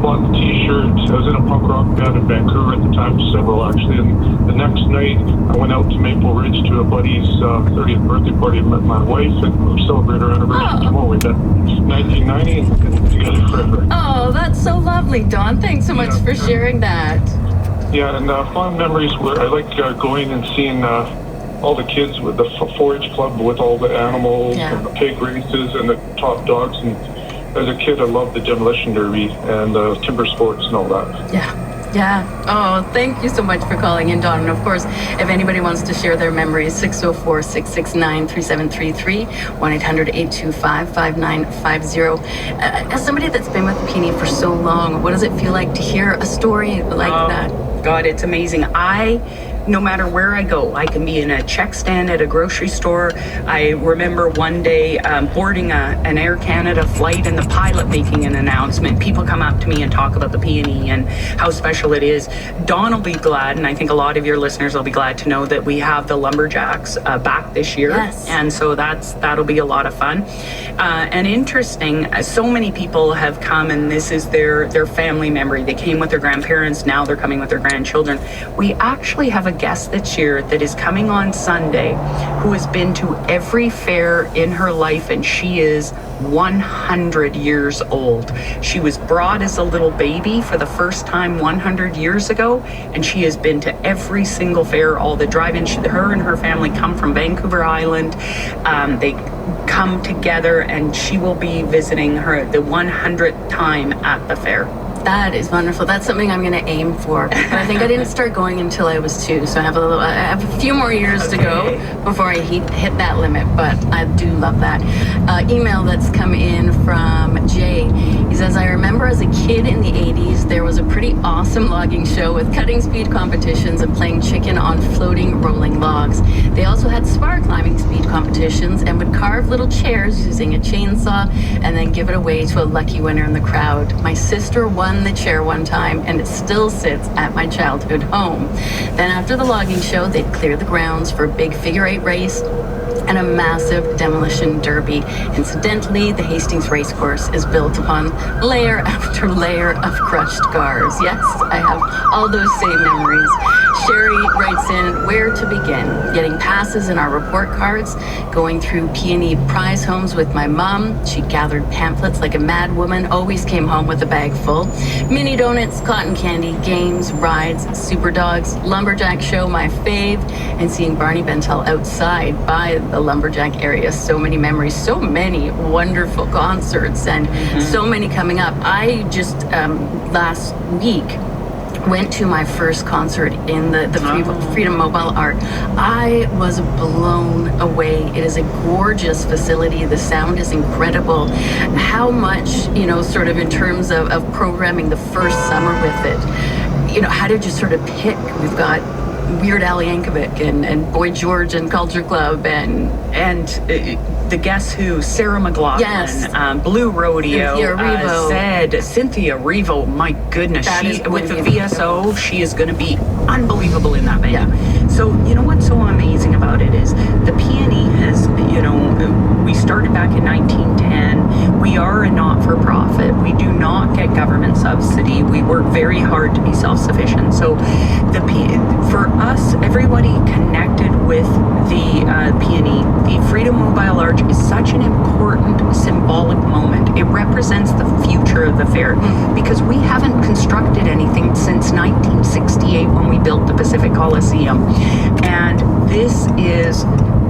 bought the t-shirt. I was in a punk rock band in Vancouver at the time, several actually. And the next night, I went out to Maple Ridge to a buddy's 30th birthday party. I met my wife and we celebrated our anniversary tomorrow. We met 1990 and been together forever. Oh, that's so lovely, Dawn. Thanks so much for sharing that. Yeah, and fond memories were I like going and seeing all the kids with the 4-H club with all the animals and the pig races and the top dogs. And as a kid, I loved the demolition derby and the timber sports and all that. Yeah. Oh, thank you so much for calling in, Dawn. And of course, if anybody wants to share their memories, 604-669-3733, 1-800-825-5950. As somebody that's been with the Peony for so long, what does it feel like to hear a story like that? God, it's amazing. No matter where I go, I can be in a check stand at a grocery store. I remember one day boarding an Air Canada flight and the pilot making an announcement. People come up to me and talk about the Peony and how special it is. Dawn will be glad, and I think a lot of your listeners will be glad to know that we have the Lumberjacks back this year. Yes. And so that'll be a lot of fun. And interesting, so many people have come and this is their family memory. They came with their grandparents, now they're coming with their grandchildren. We actually have a guest this year that is coming on Sunday who has been to every fair in her life, and she is 100 years old. She was brought as a little baby for the first time 100 years ago, and she has been to every single fair, all the drive-in. Her and her family come from Vancouver Island. They come together, and she will be visiting her the 100th time at the fair. That is wonderful. That's something I'm going to aim for. But I think I didn't start going until I was 2, so I have a few more years to go before I hit that limit. But I do love that. Email that's come in from Jay. He says, I remember as a kid in the 80s, there was a pretty awesome logging show with cutting speed competitions and playing chicken on floating rolling logs. They also had spar climbing speed competitions and would carve little chairs using a chainsaw and then give it away to a lucky winner in the crowd. My sister won the chair one time, and it still sits at my childhood home. Then after the logging show, they'd clear the grounds for a big figure-8 race and a massive demolition derby. Incidentally, the Hastings Racecourse is built upon layer after layer of crushed cars. Yes, I have all those same memories. Sherry writes in, where to begin? Getting passes in our report cards, going through Peony prize homes with my mom. She gathered pamphlets like a mad woman, always came home with a bag full. Mini donuts, cotton candy, games, rides, super dogs, lumberjack show, my fave, and seeing Barney Bentel outside by the lumberjack area. So many memories, so many wonderful concerts, and so many coming up. I just last week went to my first concert in the Freedom Mobile Art. I was blown away. It is a gorgeous facility. The sound is incredible. How much, sort of in terms of programming the first summer with it, how did you sort of pick? We've got Weird Al Yankovic and Boy George and Culture Club and the Guess Who, Sarah McLachlan, Blue Rodeo, Cynthia Erivo. My goodness, with the VSO, she is going to be unbelievable in that venue. Yeah. So what's so amazing about it is the Peony has, we started back in 1910. We are a not-for-profit. We do not get government subsidy. We work very hard to be self-sufficient. So for us, everybody connected with the peony. The Freedom Mobile Arch is such an important symbolic moment. It represents the future of the fair because we haven't constructed anything since 1968 when we built the Pacific Coliseum. And this is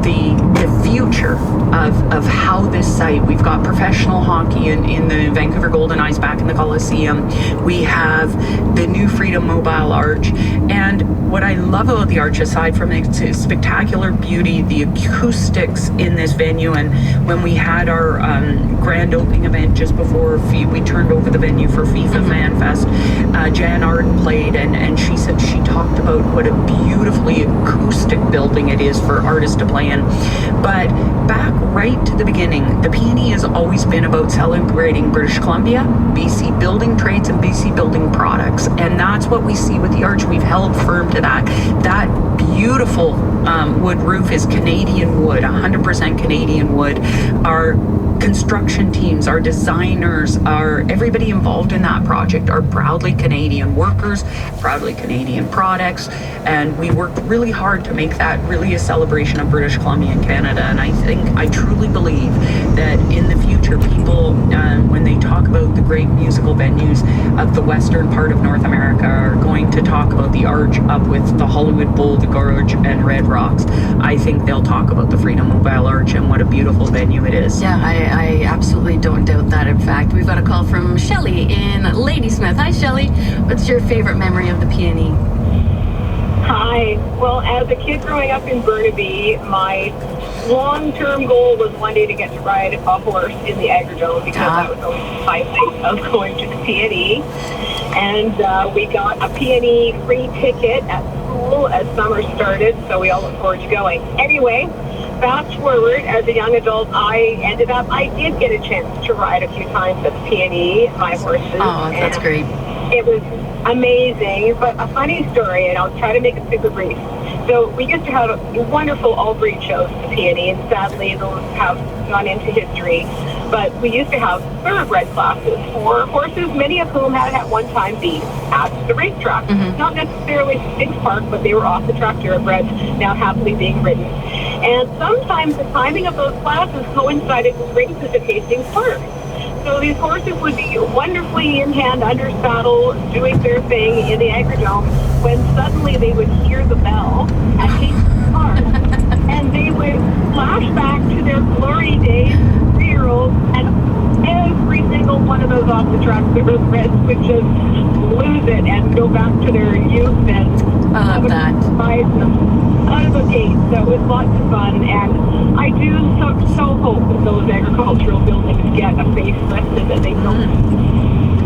the future of how this site, we've got professional hockey in the Vancouver Golden Knights back in the Coliseum. We have the new Freedom Mobile Arch. And what I love about the arch, aside from its spectacular beauty, the acoustics in this venue, and when we had our grand opening event just before we turned over the venue for FIFA Fan Fest, Jan Arden played, and she said she talked about what a beautifully acoustic building it is for artists to play in. But back right to the beginning, the Peony has always been about celebrating British Columbia, BC building trades, and BC building products. And that's what we see with the arch. We've held firm to that. That beautiful wood roof is Canadian wood, 100% Canadian wood. Our construction teams, our designers, everybody involved in that project are proudly Canadian workers, proudly Canadian products, and we worked really hard to make that really a celebration of British Columbia and Canada. And I truly believe that in the future, people, when they talk about the great musical venues of the western part of North America, are going to talk about the arch up with the Hollywood Bowl, the Gorge, and Red Rocks. I think they'll talk about the Freedom Mobile Arch and what a beautiful venue it is. Yeah, I absolutely don't doubt that. In fact, we've got a call from Shelley in Ladysmith. Hi, Shelley. What's your favorite memory of the Peony? Hi. Well, as a kid growing up in Burnaby, my long-term goal was one day to get to ride a horse in the Agrodome because that was always my place of going to the Peony. And we got a Peony free ticket at school as summer started, so we all look forward to going. Anyway, fast forward, as a young adult, I did get a chance to ride a few times at the Peony, my horses. Oh, that's great. It was amazing, but a funny story, and I'll try to make it super brief. So we used to have wonderful all-breed shows at the Peony, and sadly those have gone into history. But we used to have thoroughbred classes for horses, many of whom had at one time been at the racetrack. Not necessarily Six Park, but they were off the track thoroughbreds, now happily being ridden. And sometimes the timing of those classes coincided with races at Hastings Park. So these horses would be wonderfully in hand, under saddle, doing their thing in the Agrodome, when suddenly they would hear the bell at Hastings Park, and they would flash back to their glory days, 3-year-olds, and every single one of those off the track thoroughbreds would just lose it and go back to their youth and I love that. Ride them out of the gate. So it was lots of fun, and I do so hope that those agricultural buildings get a facelift and that they don't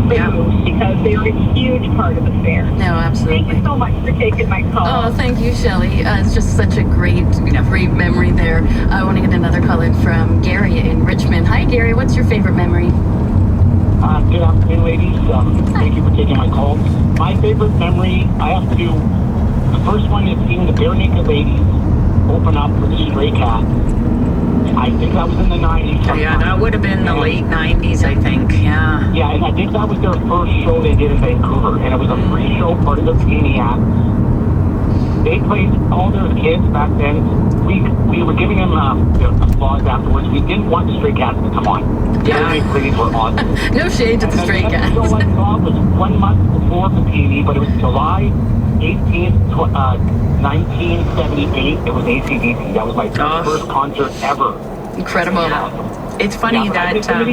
remove, because they are a huge part of the fair. No, absolutely. Thank you so much for taking my call. Oh, thank you, Shelley. It's just such a great memory there. I want to get another call in from Gary in Richmond. Hi, Gary. What's your favorite memory? Good afternoon, ladies. Thank you for taking my call. My favorite memory, the first one is seeing the Bare Naked Ladies open up for the Stray Cats. I think that was in the 90s. Yeah, that would have been the late 90s, I think. Yeah. Yeah, and I think that was their first show they did in Vancouver, and it was a free show, part of the Peony Act. They played all their kids back then. We were giving them applause afterwards. We didn't want the Stray Cats to come on. Yeah. The ladies were awesome. No shade to the Stray Cats. The show I saw was 1 month before the Peony, but it was July 18th, 1978. It was AC/DC. That was my first concert ever. Incredible. It's funny that... I'll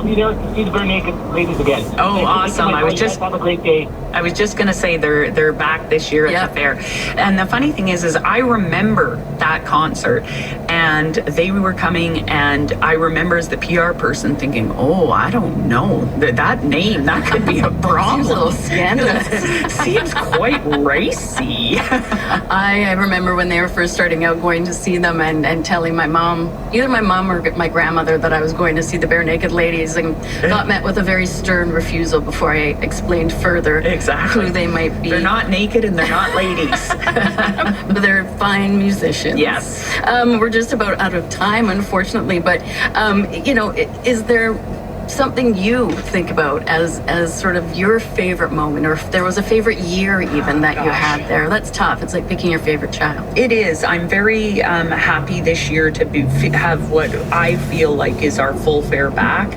be there to see the Bare Naked Ladies again. Oh, awesome. Have a great day. I was just going to say they're back this year at the fair. And the funny thing is I remember that concert, and they were coming, and I remember as the PR person thinking, oh, I don't know, that name, that could be a problem. Seems a little scandalous. Seems quite racy. I remember when they were first starting out, going to see them and telling my mom, either my mom or my grandmother, that I was going to see the Bare Naked Ladies, and got met with a very stern refusal before I explained further who they might be. They're not naked and they're not ladies. But they're fine musicians. Yes. We're just about out of time, unfortunately, but is there something you think about as sort of your favorite moment, or if there was a favorite year even that you had there? That's tough. It's like picking your favorite child. It is. I'm very happy this year to have what I feel like is our full fare back.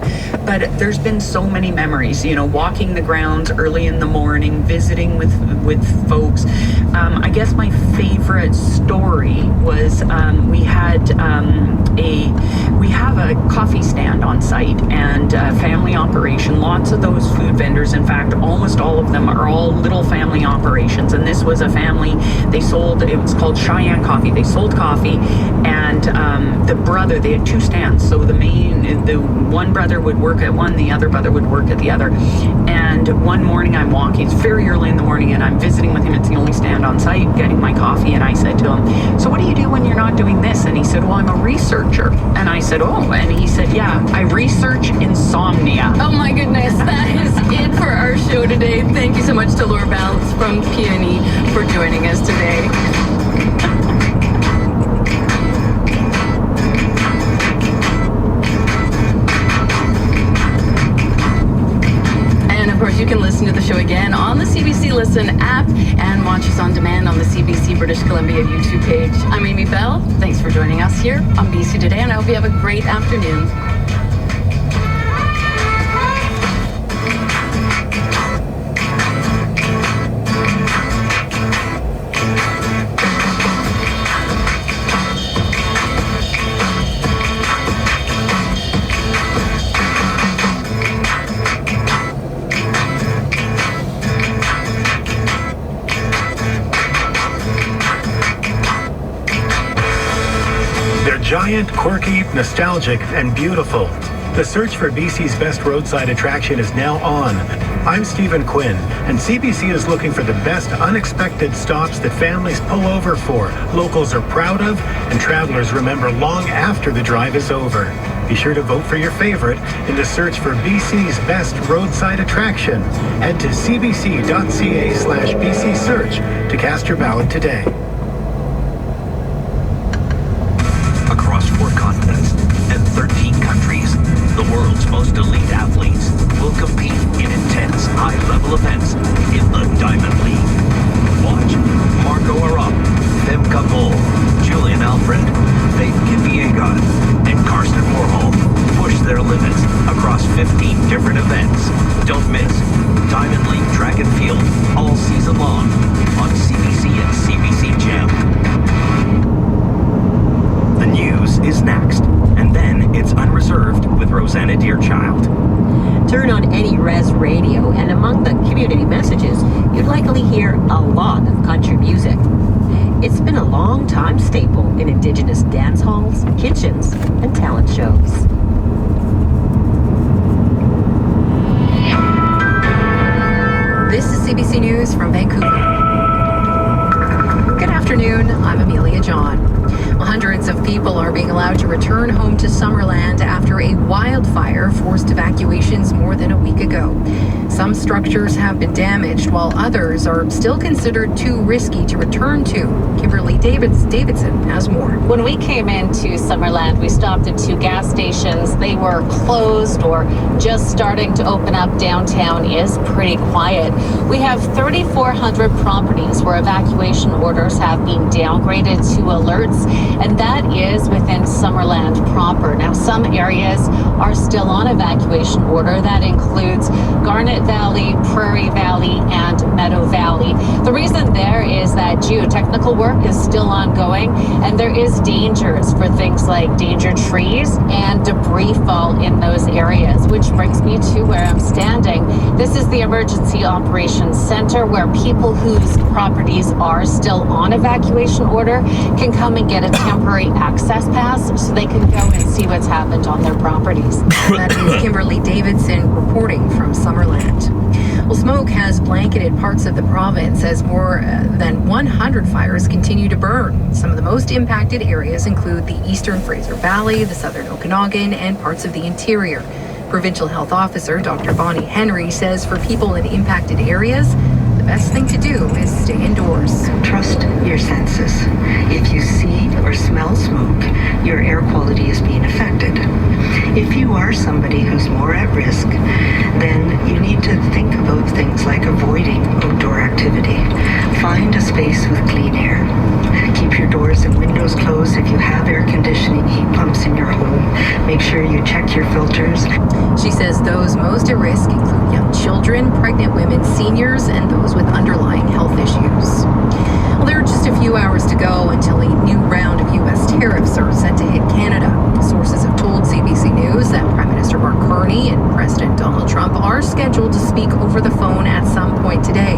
But there's been so many memories, you know, walking the grounds early in the morning, visiting with folks. I guess my favorite story was we have a coffee stand on site and family operation. Lots of those food vendors, in fact, almost all of them are all little family operations. And this was a family, it was called Cheyenne Coffee. They sold coffee, and the brother, they had two stands. So the one brother would work at one, the other brother would work at the other. And one morning I'm walking, it's very early in the morning, and I'm visiting with him. It's the only stand on site, getting my coffee. And I said to him, so what do you do when you're not doing this? And he said, well, I'm a researcher. And I said, oh, and he said, yeah, I research insomnia. Oh my goodness, that is it for our show today. Thank you so much to Laura Balance from PNE for joining us today. Of course, you can listen to the show again on the CBC Listen app and watch us on demand on the CBC British Columbia YouTube page. I'm Amy Bell. Thanks for joining us here on BC Today, and I hope you have a great afternoon. Giant, quirky, nostalgic, and beautiful. The search for BC's best roadside attraction is now on. I'm Stephen Quinn, and CBC is looking for the best unexpected stops that families pull over for, locals are proud of, and travelers remember long after the drive is over. Be sure to vote for your favorite in the search for BC's best roadside attraction. Head to cbc.ca/BC Search to cast your ballot today. Across 4 continents and 13 countries, the world's most elite athletes will compete in intense, high-level events in the Diamond League. Watch Marco Arap, Femke Bol, Julian Alfred, Faith Kipyegon, and Karsten Warholm push their limits across 15 different events. Don't miss Diamond League Track and Field all season long on CBC and CBC Gem. The news is next, and then it's Unreserved with Rosanna Deerchild. Turn on any res radio, and among the community messages, you'd likely hear a lot of country music. It's been a long time staple in Indigenous dance halls, kitchens, and talent shows. This is CBC News from Vancouver. Good afternoon, I'm Amelia John. Hundreds of people are being allowed to return home to Summerland after a wildfire forced evacuations more than a week ago. Some structures have been damaged, while others are still considered too risky to return to. Kimberly Davidson has more. When we came into Summerland, we stopped at 2 gas stations. They were closed or just starting to open up. Downtown is pretty quiet. We have 3,400 properties where evacuation orders have been downgraded to alerts, and that is within Summerland proper. Now, some areas are still on evacuation order. That includes Garnet Valley, Prairie Valley, and Meadow Valley. The reason there is that geotechnical work is still ongoing, and there is dangers for things like danger trees and debris fall in those areas, which brings me to where I'm standing. This is the Emergency Operations Center, where people whose properties are still on evacuation order can come and get a temporary access pass so they can go and see what's happened on their properties. That is Kimberly Davidson reporting from Summerland. Well, smoke has blanketed parts of the province as more than 100 fires continue to burn. Some of the most impacted areas include the Eastern Fraser Valley, the Southern Okanagan, and parts of the interior. Provincial Health Officer Dr. Bonnie Henry says for people in impacted areas, the best thing to do is stay indoors. Trust your senses. If you see or smell smoke, your air quality is being affected. If you are somebody who's more at at risk, then you need to think about things like avoiding outdoor activity. Find a space with clean air. Keep your doors and windows closed. If you have air conditioning, heat pumps in your home, make sure you check your filters. She says those most at risk include young children, pregnant women, seniors, and those with underlying health issues. Well, there are just a few hours to go until a new round of U.S. tariffs are set to hit Canada. Sources have told CBC News that Prime Minister Mark Carney and President Donald Trump are scheduled to speak over the phone at some point today.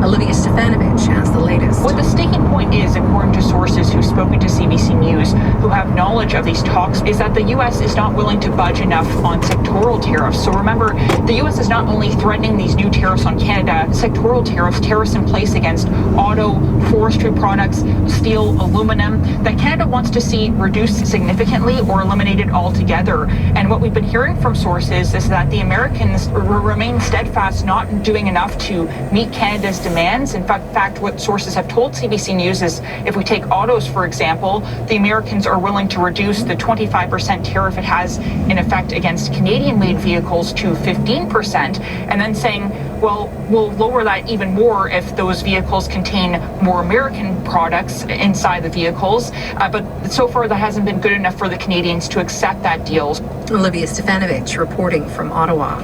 Olivia Stefanovich has the latest. What the sticking point is, according to sources who've spoken to CBC News, who have knowledge of these talks, is that the U.S. is not willing to budge enough on sectoral tariffs. So remember, the U.S. is not only threatening these new tariffs on Canada, sectoral tariffs in place against auto, forestry products, steel, aluminum, that Canada wants to see reduced significantly or eliminated altogether. And what we've been hearing from sources is that the Americans remain steadfast, not doing enough to meet Canada's demands. In fact, what sources have told CBC News is if we take autos, for example, the Americans are willing to reduce the 25% tariff it has in effect against Canadian-made vehicles to 15%, and then saying, well, we'll lower that even more if those vehicles contain more American products inside the vehicles. But so far, that hasn't been good enough for the Canadians to accept that deal. Olivia Stefanovich reporting from Ottawa.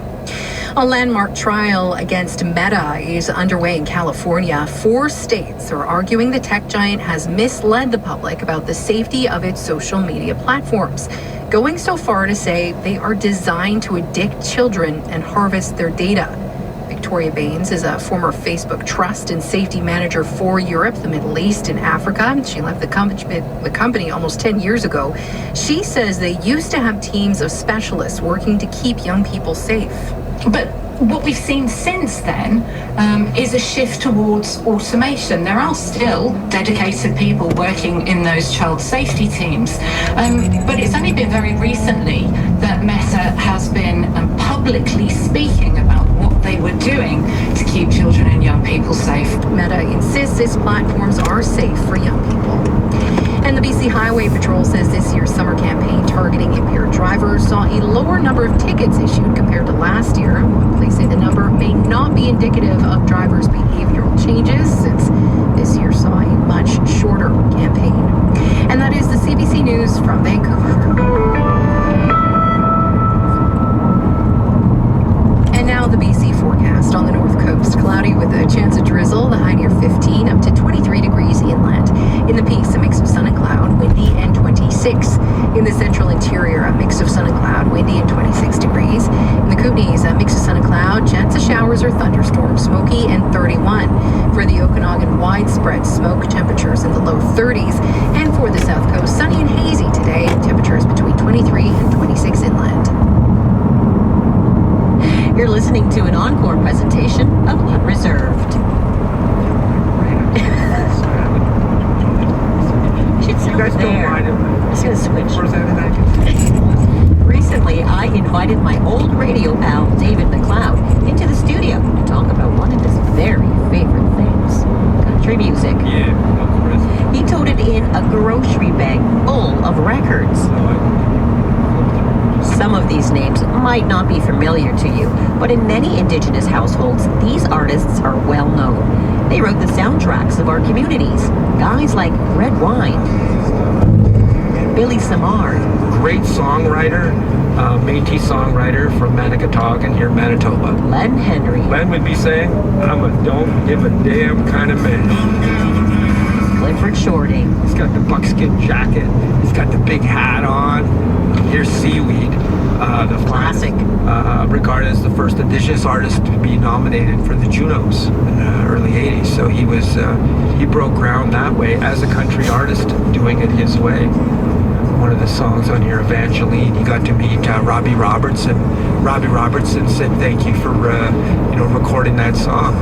A landmark trial against Meta is underway in California. 4 states are arguing the tech giant has misled the public about the safety of its social media platforms, going so far to say they are designed to addict children and harvest their data. Victoria Baines is a former Facebook trust and safety manager for Europe, the Middle East, and Africa. She left the company almost 10 years ago. She says they used to have teams of specialists working to keep young people safe. But what we've seen since then is a shift towards automation. There are still dedicated people working in those child safety teams, but it's only been very recently that Meta has been publicly speaking about what they were doing to keep children and young people safe. Meta insists its platforms are safe for young people. And the BC Highway Patrol says this year's summer campaign targeting impaired drivers saw a lower number of tickets issued compared to last year. They say the number may not be indicative of drivers' behavioral changes, since this year saw a much shorter campaign. And that is the CBC News from Vancouver. And now the BC forecast. On the north coast, cloudy with a chance of drizzle, the high near 15, up to 23 degrees inland. In the Peaks, a mix of sun and cloud, windy, and 26. In the central interior, a mix of sun and cloud, windy, and 26 degrees. In the Kootenays, a mix of sun and cloud, chance of showers or thunderstorms, smoky, and 31. For the Okanagan, widespread smoke, temperatures in the low 30s. And for the south coast, sunny and hazy today, temperatures between 23 and 26 inland. You're listening to an encore presentation of Unreserved. You guys don't mind it. I'm just going to switch. Recently, I invited my old radio pal, David McLeod, into the studio to talk about one of his very favorite things, country music. Yeah, he toted in a grocery bag full of records. Some of these names might not be familiar to you, but in many Indigenous households, these artists are well known. They wrote the soundtracks of our communities. Guys like Red Wine, Billy Samard. Great songwriter, Métis songwriter from Manicautagan here in Manitoba. Len Henry. Len would be saying, I'm a don't give a damn kind of man. Clifford Shorting. He's got the buckskin jacket. He's got the big hat on. Here's Seaweed. The classic. Regarded as the first Indigenous artist to be nominated for the Junos in the early 80s. So he broke ground that way as a country artist, doing it his way. One of the songs on here, Evangeline, he got to meet Robbie Robertson. Robbie Robertson said thank you for recording that song.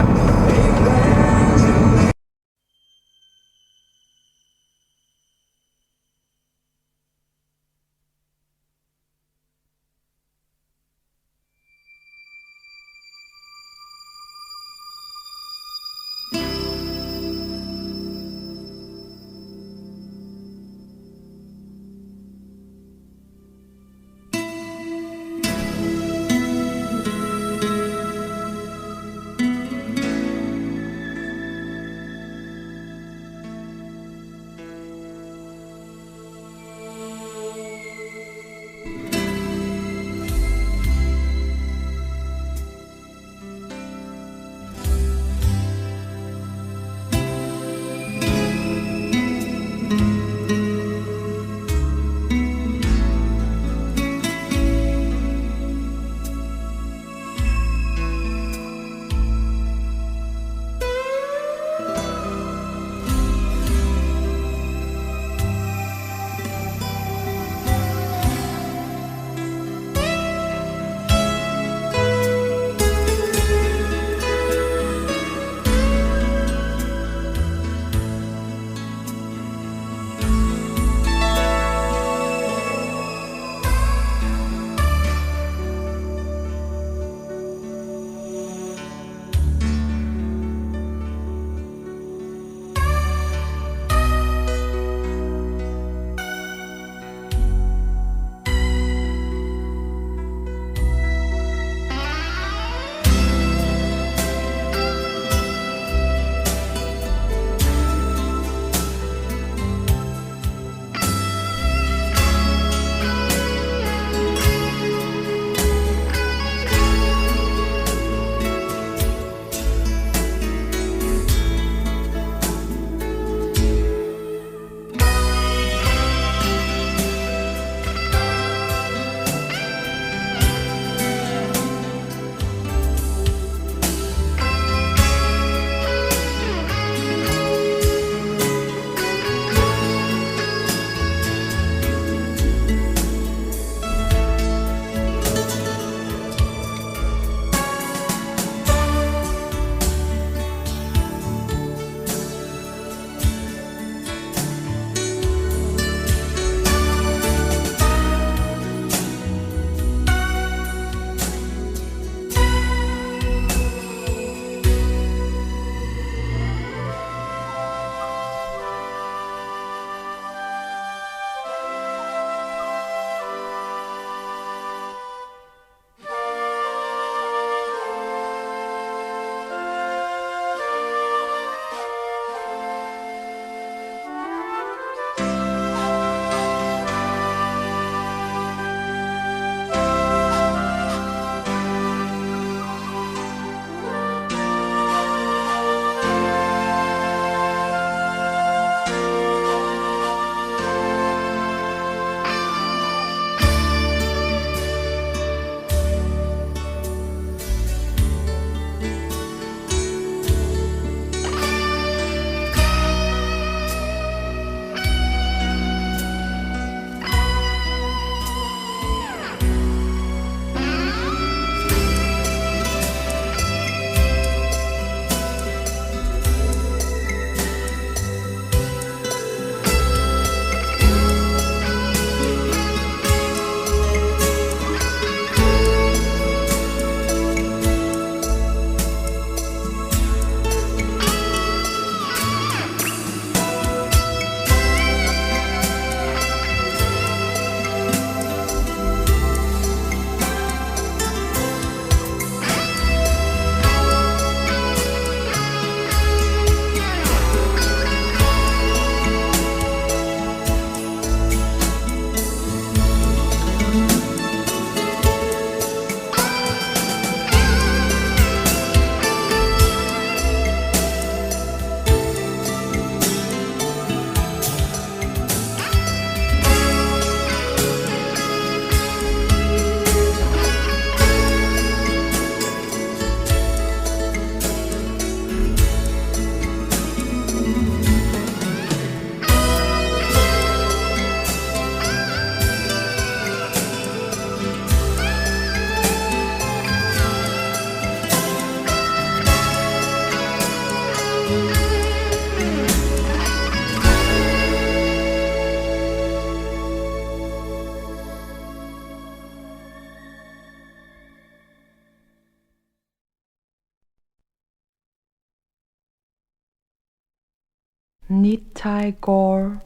Nitai Gore.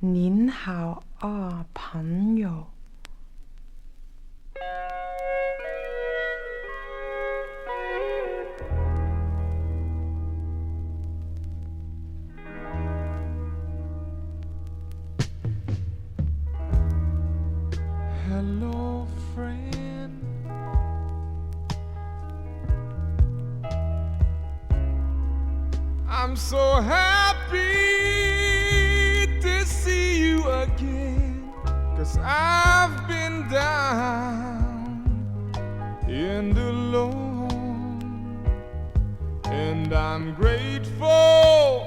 您好啊，朋友。Hello, friend. I'm so happy to see you again, 'cause I've been down and alone, and I'm grateful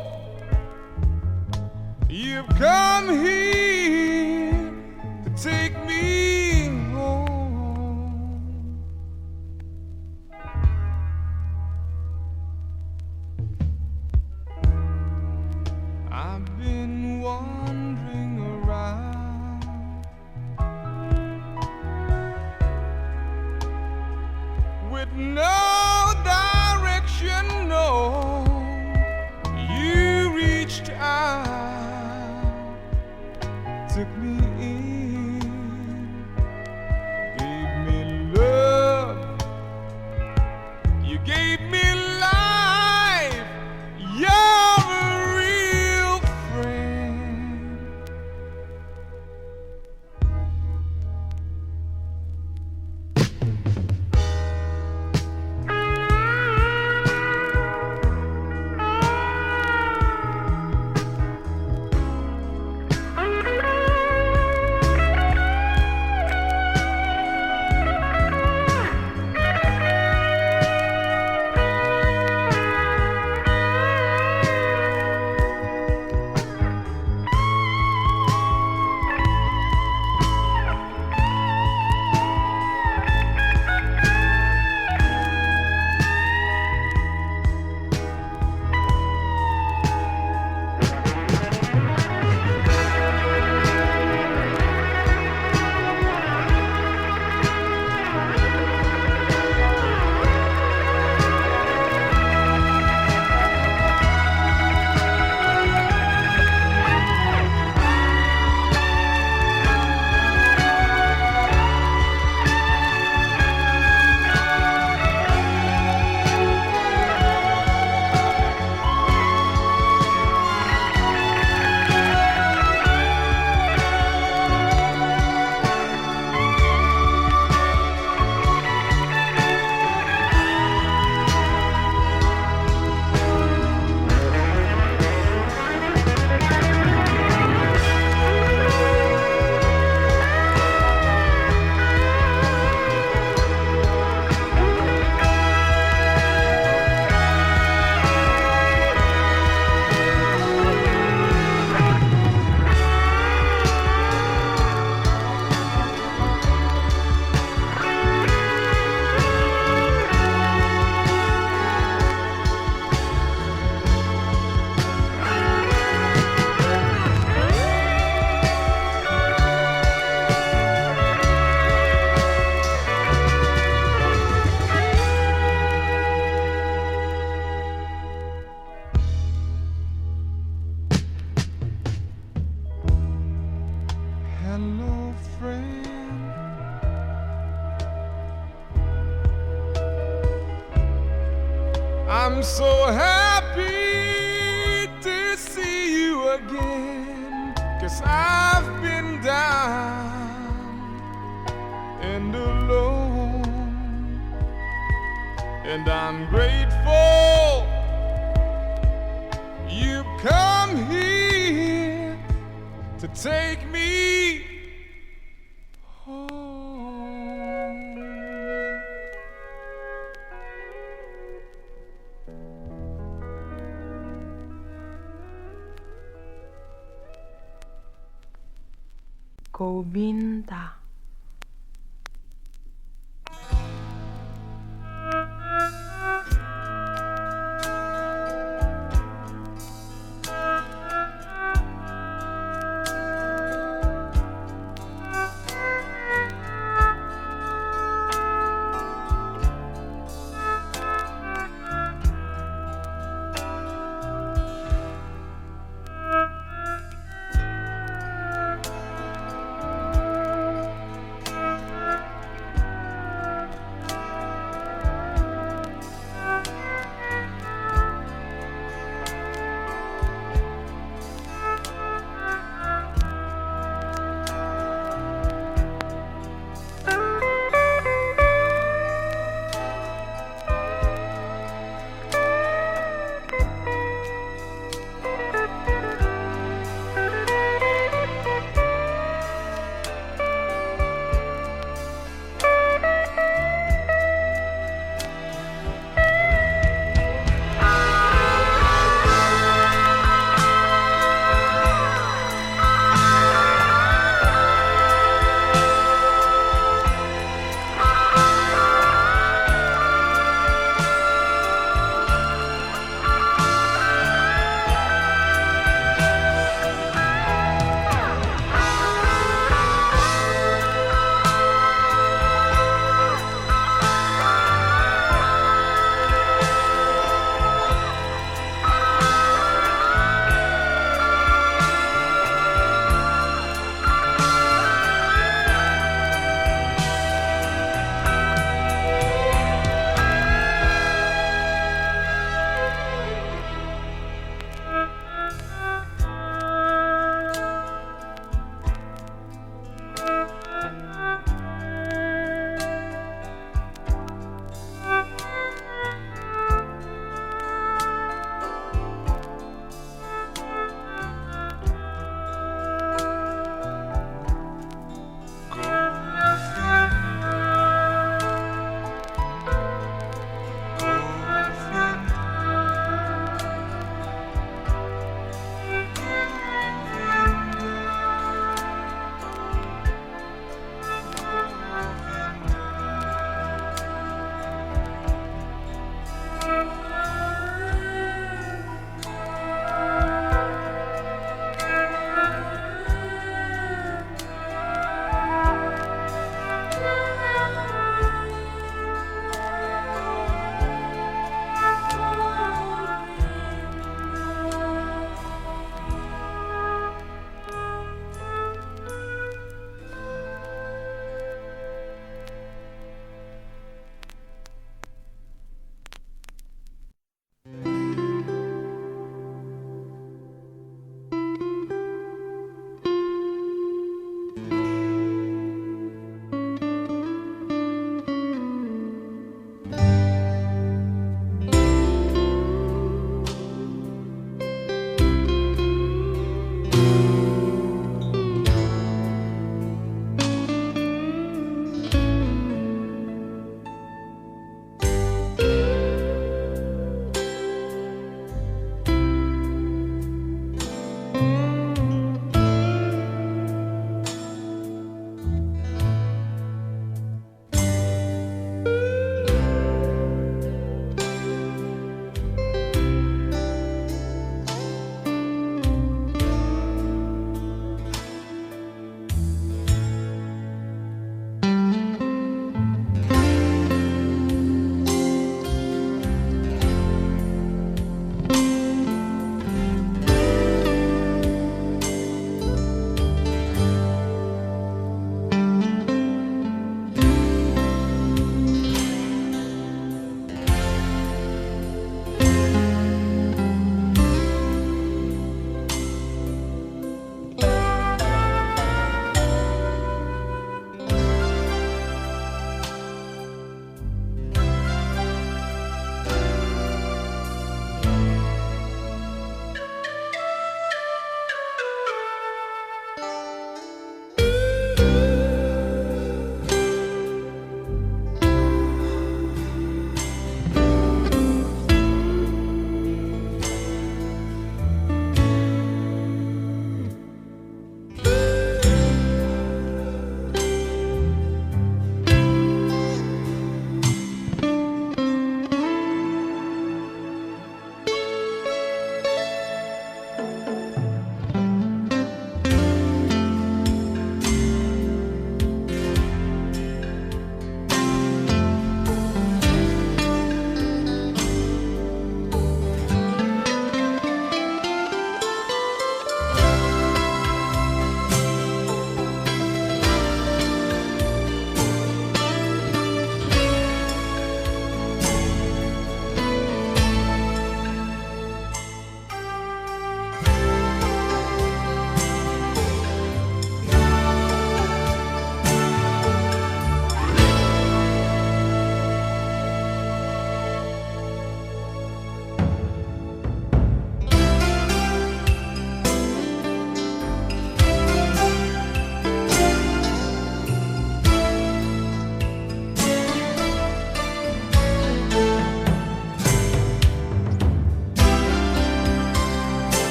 you've come here to take me home. I've been wandering around with no direction, no. You reached out, took me in, gave me love, you gave me life. You're a real friend. Hello, friend. I'm so happy to see you again, 'cause I've been down and alone, and I'm grateful you've come here to take me home. Govinda.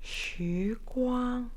时光。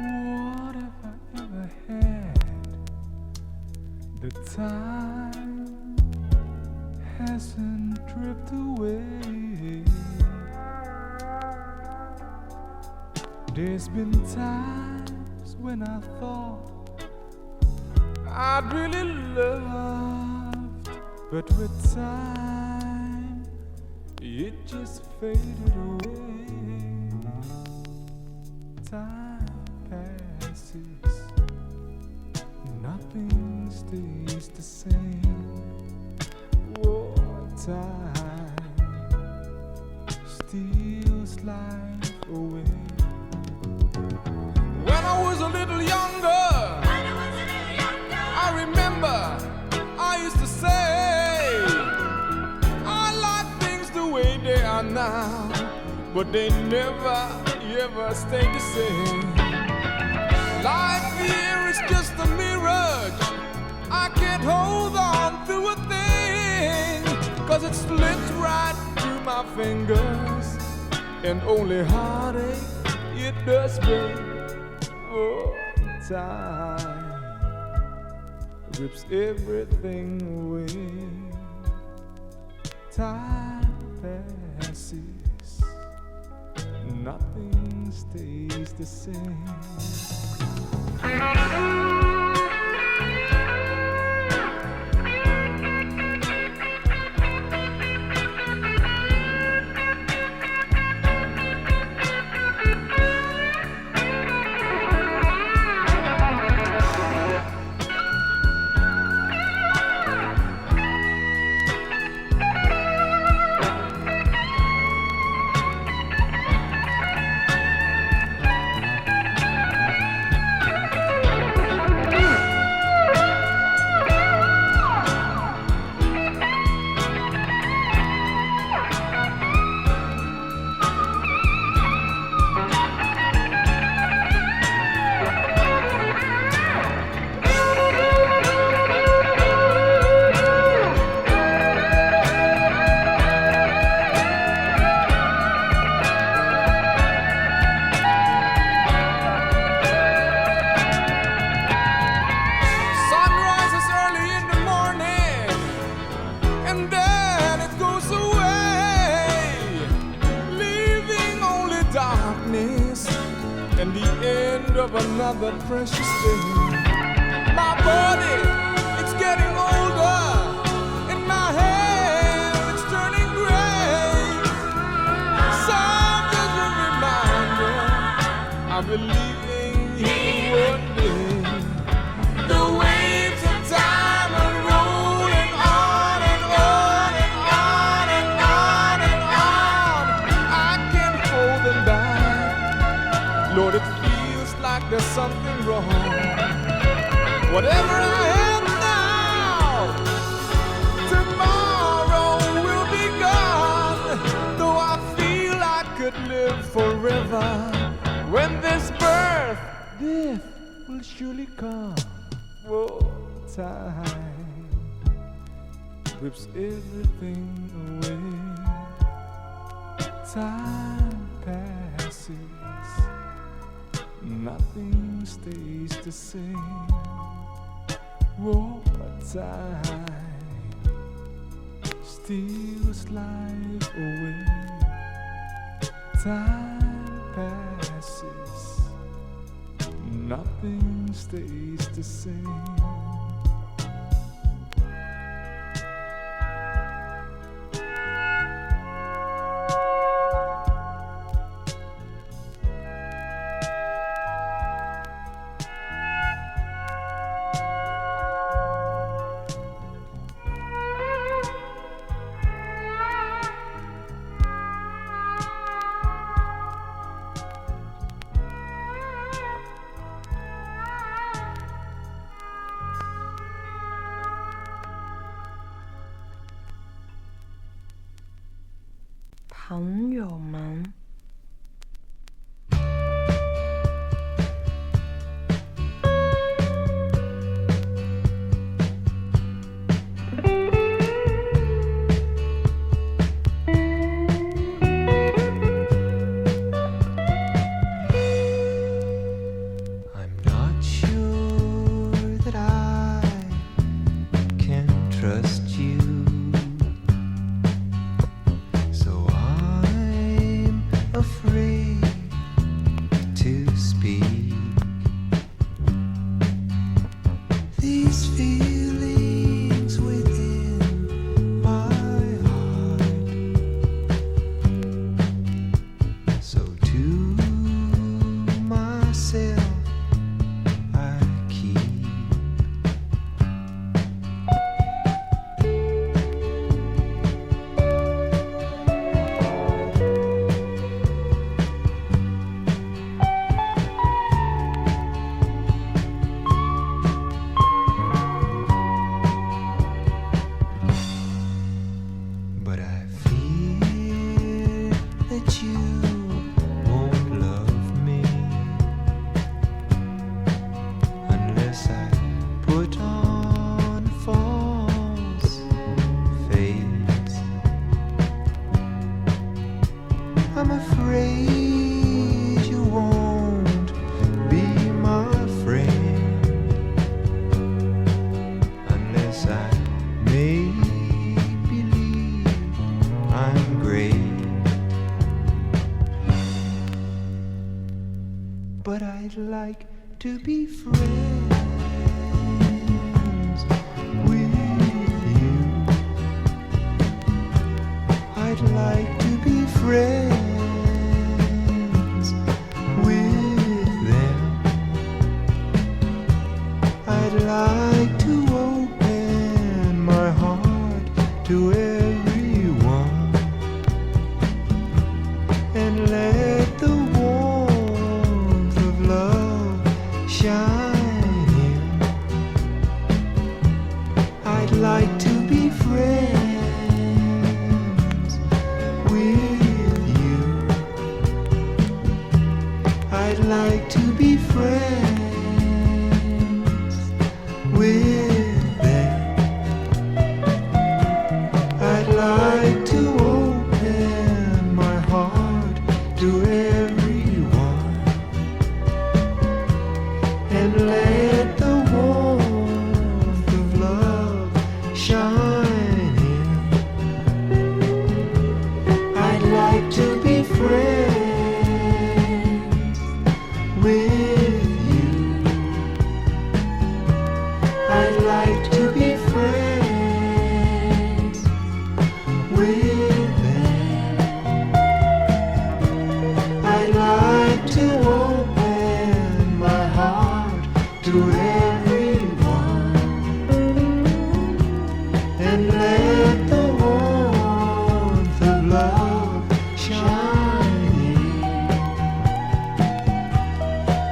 What if I ever had the time hasn't dripped away? There's been times when I thought I'd really loved, but with time it just faded away. Time passes, nothing stays the same. Oh, time steals life away. When I was a little younger, I remember I used to say I like things the way they are now, but they never ever stay the same. Life here is just a mirage. I can't hold on to a thing, 'cause it slips right through my fingers, and only heartache it does bring. Oh, time rips everything away. Time passes, nothing stays the same. And the end of another precious day. My body, it's getting older, and my hair, it's turning gray. So just a reminder, I'll be leaving here one day. The waves of time are rolling on and on and on and on and on. I can't hold them back. Lord, it feels like there's something wrong. Whatever I am now, tomorrow will be gone. Though I feel I could live forever, when this birth, death will surely come. Whoa, time rips everything away. Time passes, nothing stays the same. Whoa, time steals life away. Time passes, nothing stays the same. 朋友们。But I'd like to be friends with you. I'd like to be friends with them. I'd like to open my heart to everyone and let the shine in. I'd like to be friends with you. I'd like to be friends with them. I'd like to open my heart to everyone and let the warmth of love shine in. I'd like to be friends with you. I'd like to be friends with them. I'd like to open my heart to everyone and let the warmth of love shine in.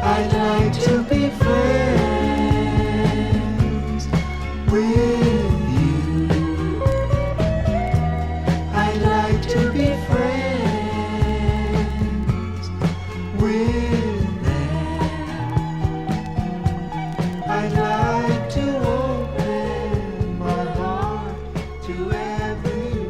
I'd like to be friends with you. I'd like to be friends with them. I'd like to open my heart to everyone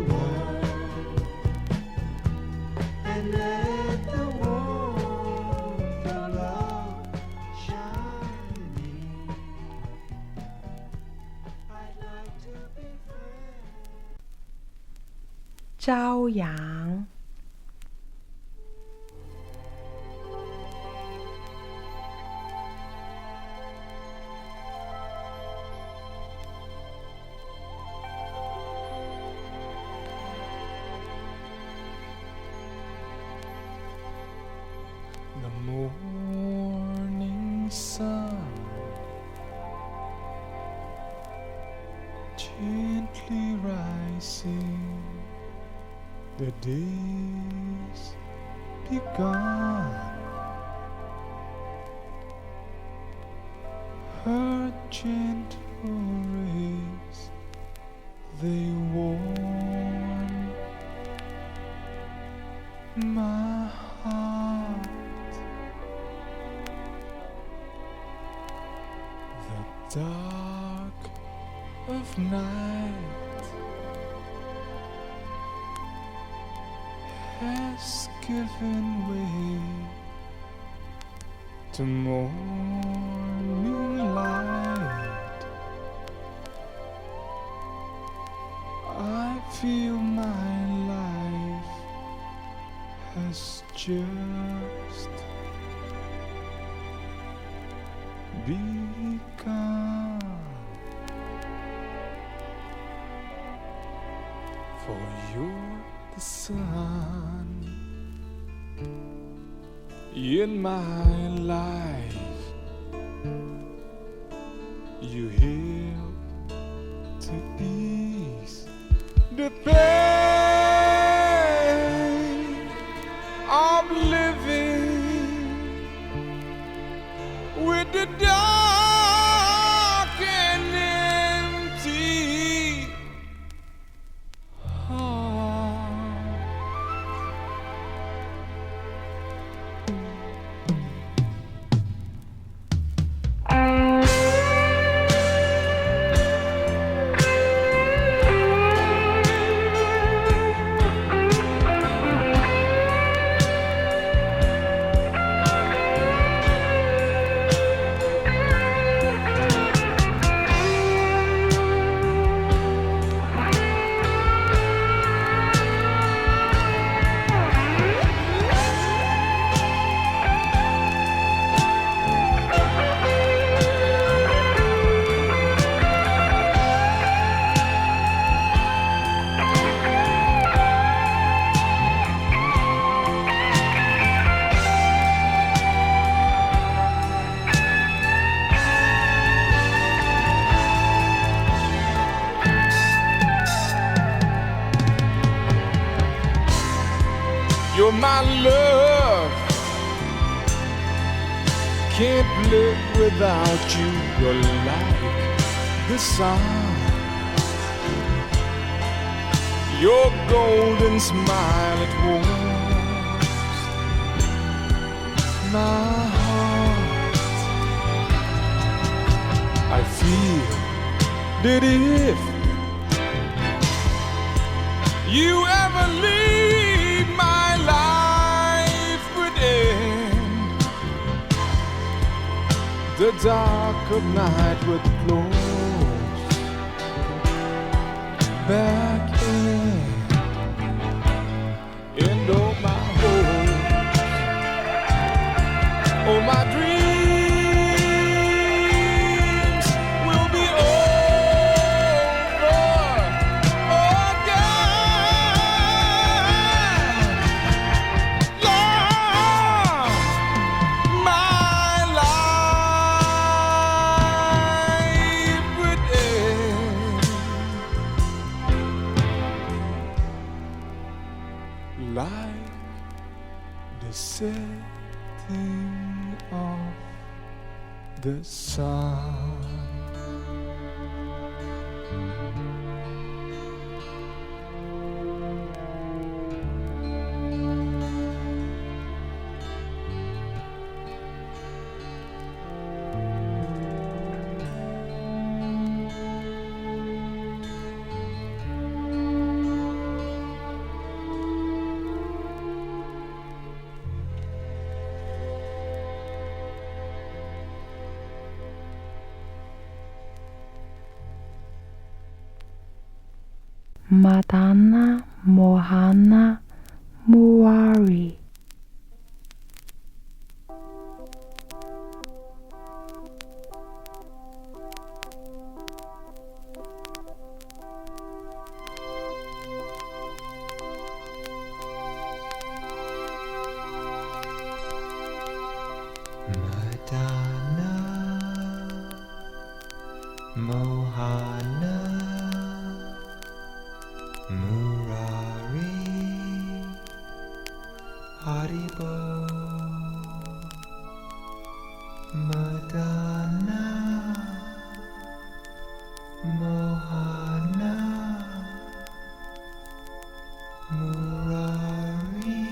and let the warmth of love shine in. I'd like to be friends. 朝阳。The morning sun gently rising, the day's begun. Her gentle rays, they warm heart. The dark of night has given way to morning light. I feel my life has just begun. For you're the sun in my life. You help to ease the pain of living with the dark and empty heart. You're my love, can't live without you. You're like the sun, your golden smile, it warms my heart. I feel that if you ever leave, my life would end. The dark of night would close back in, and all my hopes, all my dreams will be over. Oh God, Lord, my life would end like the setting of the sun. Madonna Mohana Murari. Madonna Mohana Murari Haribo Madonna Mohana Murari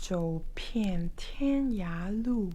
走遍天涯路。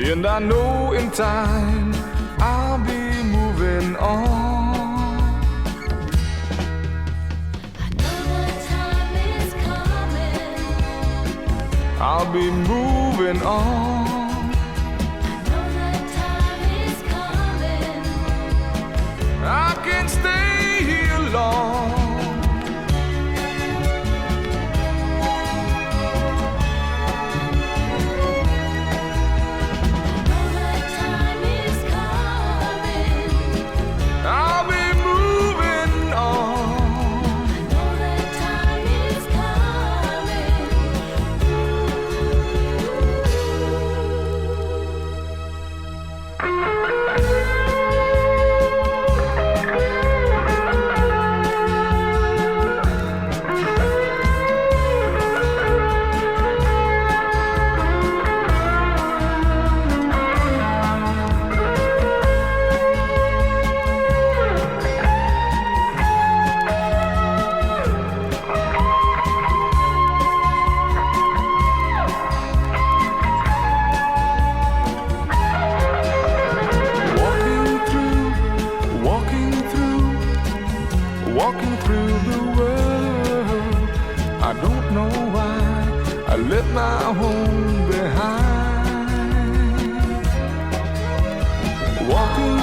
And I know in time I'll be moving on. I know the time is coming. I'll be moving on. I know the time is coming. I can't stay here long. Walking through the world, I don't know why I left my home behind. Walking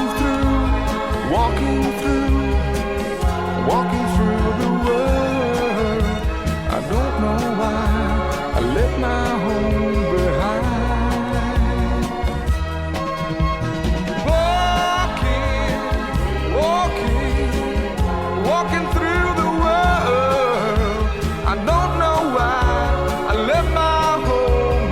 through the world, I don't know why I left my home behind. Walking through the world, I don't know why I left my home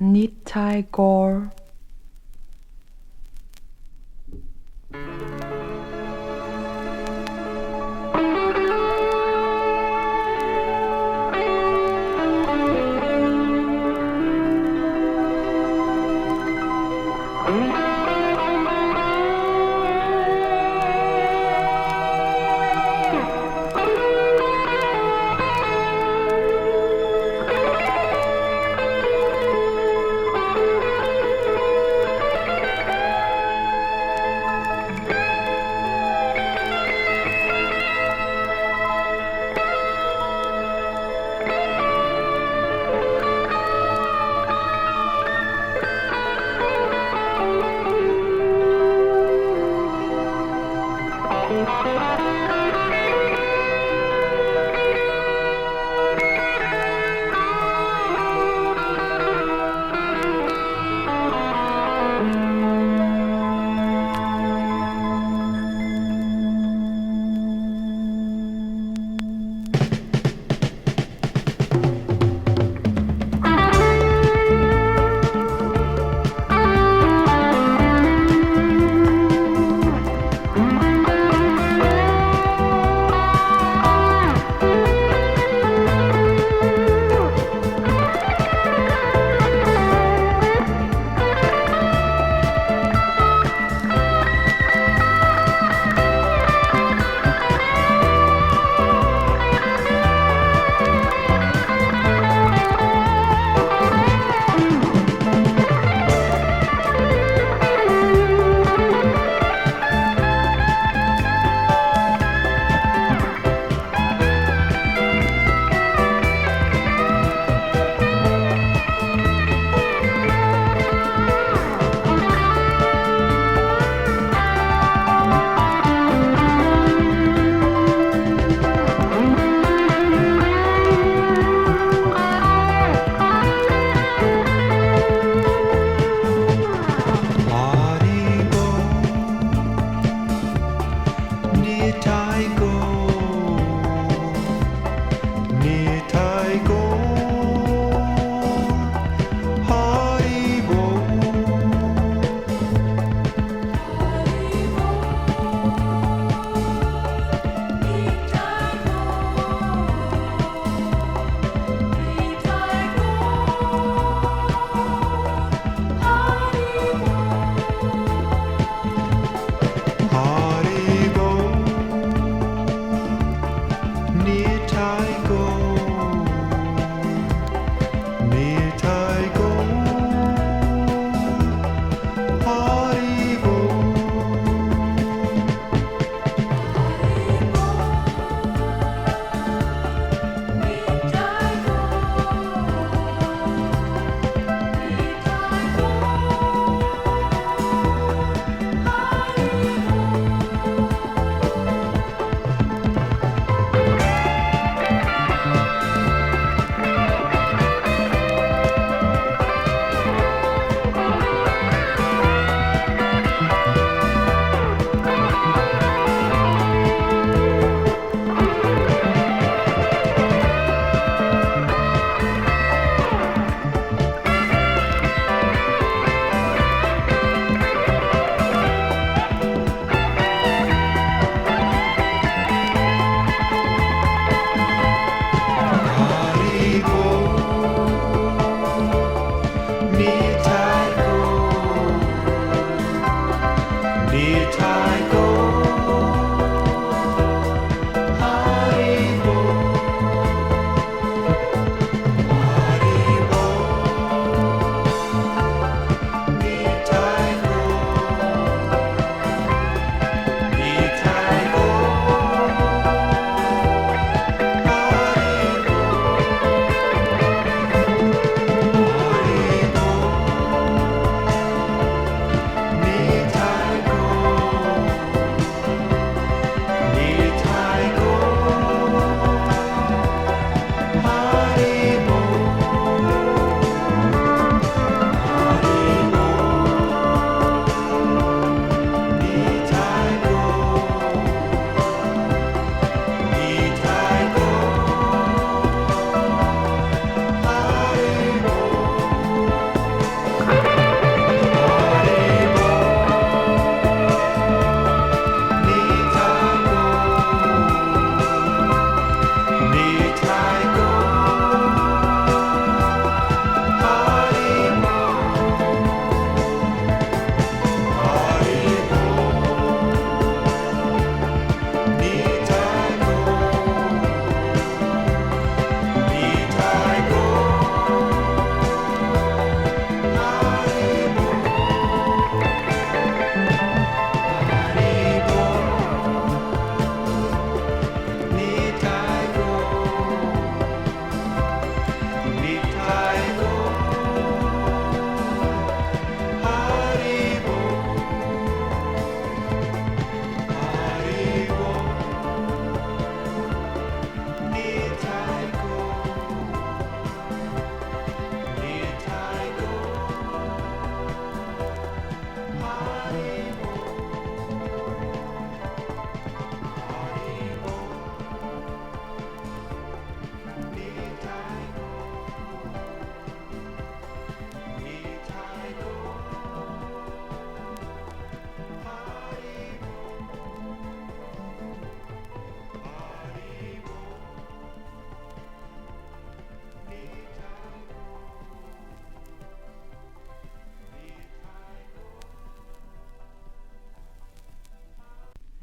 니타이 걸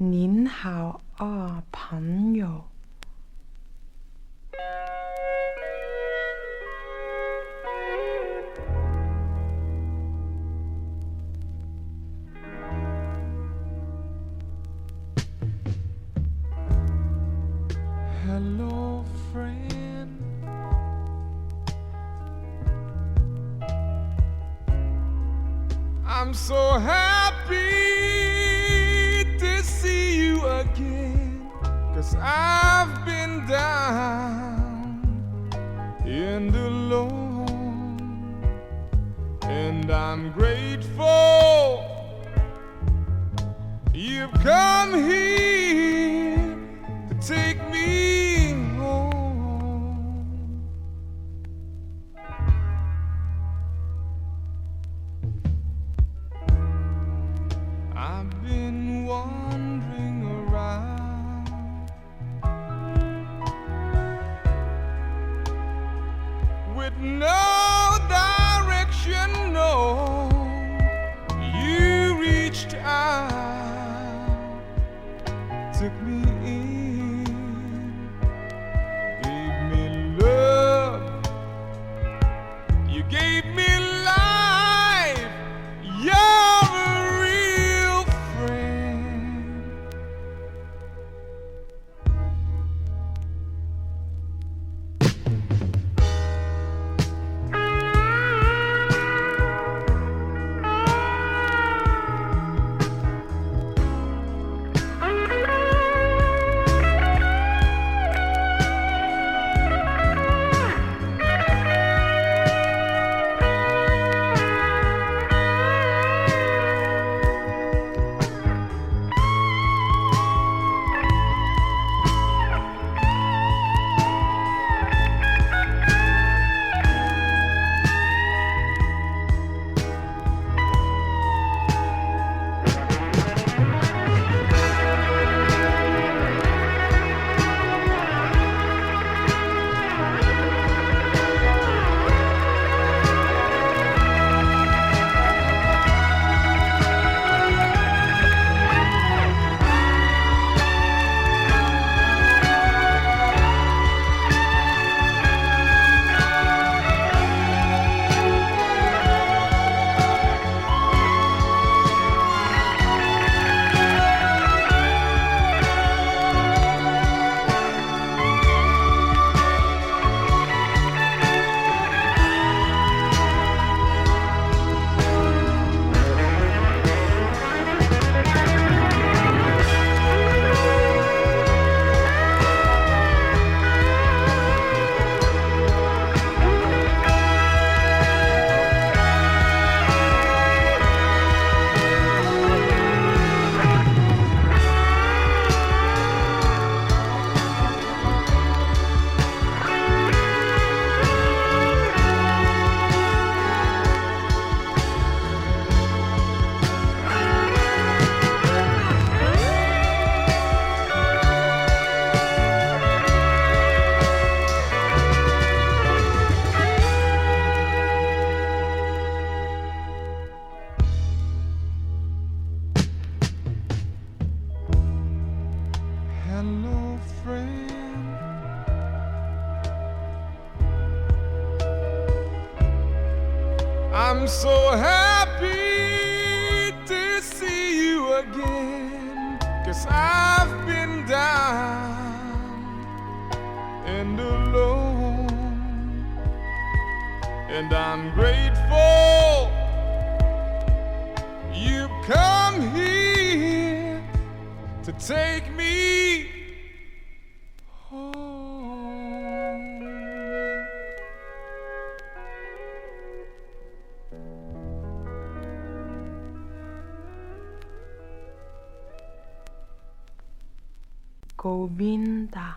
您好啊，朋友。Hello, friend. I'm so happy to see you again, 'cause I've been down and alone, and I'm grateful you've come here to take me home. I've been wandering around with no direction, no. You reached out, took me in, gave me love, you gave me life. You're a real friend. Hello, friend. I'm so happy to see you again, 'cause I've been down and alone, and I'm grateful you've come here to take me home. Govinda.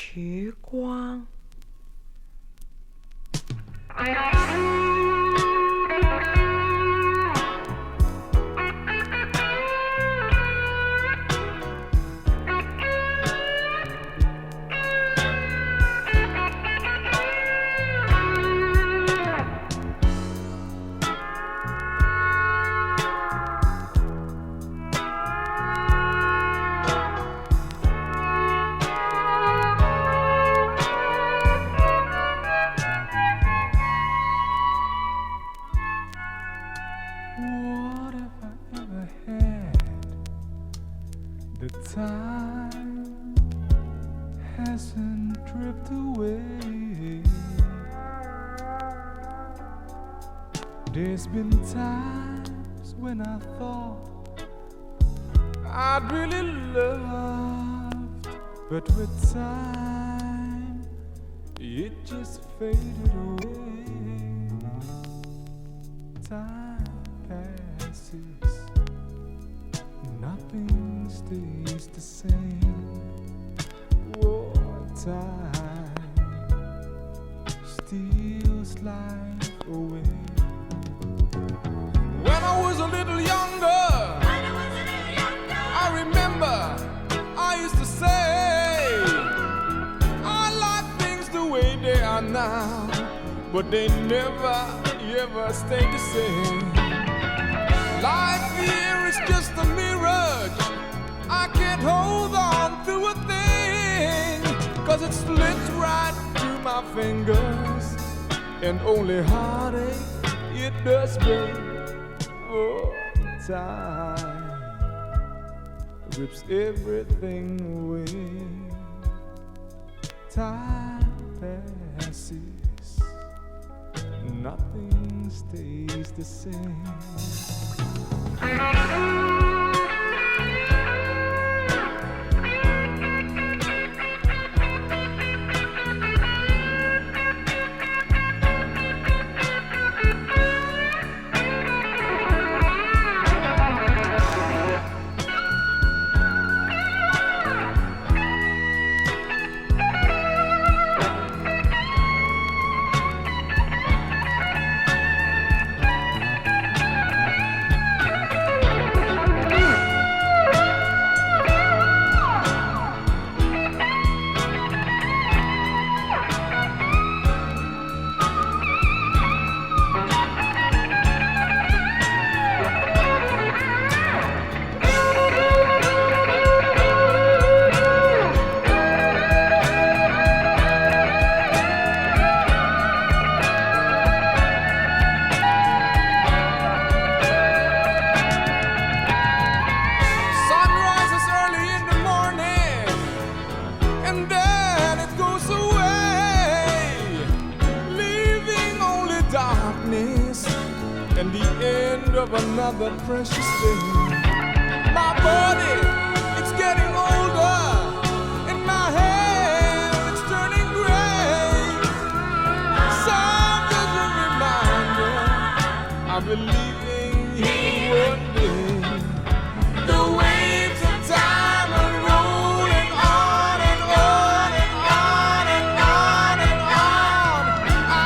时光。What if I ever had the time hasn't dripped away? There's been times when I thought I'd really loved, but with time it just faded away. Time passes, nothing stays the same. Oh, time steals life away. When I was a little younger, I remember I used to say I like things the way they are now, but they never ever stay the same. Life here is just a mirage. I can't hold on to a thing, 'cause it slips right through my fingers, and only heartache it does bring. Oh, time rips everything away. Time passes, nothing stays the same. And the end of another precious day. My body, it's getting older, and my hair, it's turning gray. Some just a reminder I'll be leaving here one day. The waves of time are rolling on and on and on and on and on.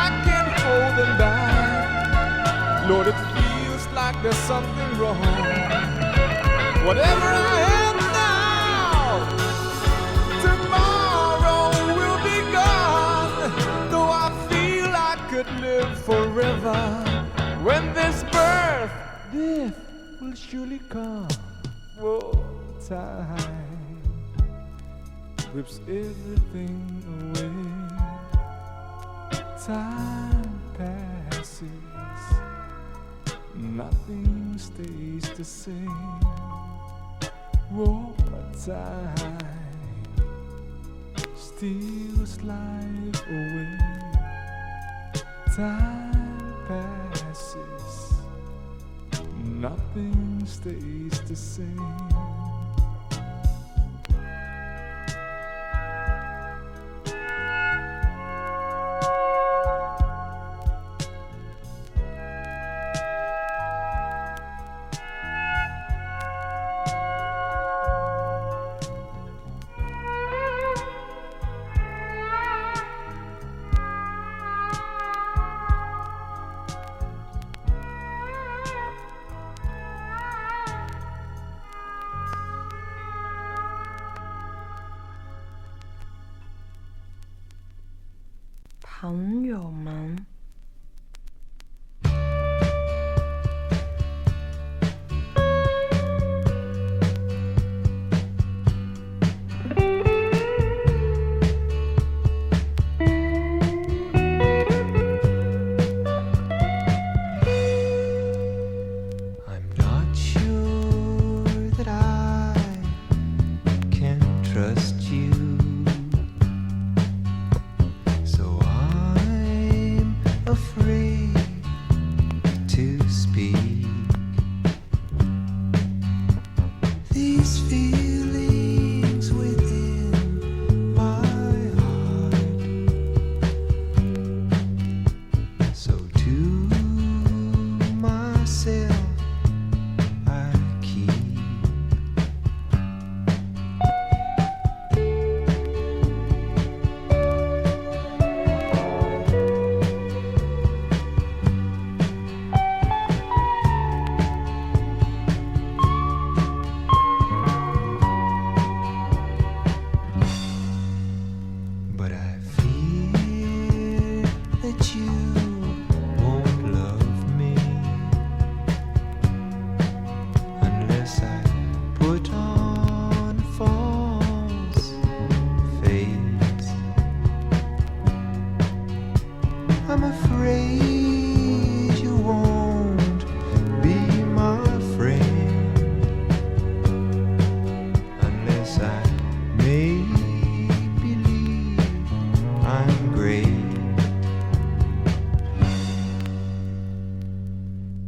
I can't hold them back. Lord, it feels like there's something wrong. Whatever I am now, tomorrow will be gone. Though I feel I could live forever, when this birth, death will surely come. Oh, time rips everything away. Time passes, nothing stays the same. Oh, time steals life away. Time passes, nothing stays the same. 朋友们。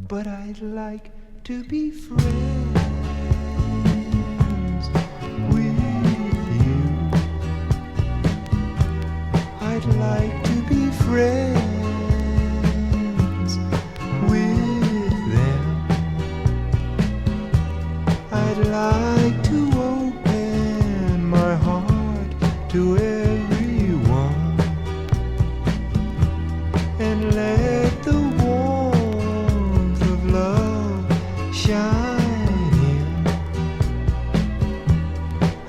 But I'd like to be friends with you. I'd like to be friends with them. I'd like to open my heart to everyone and let the shine in.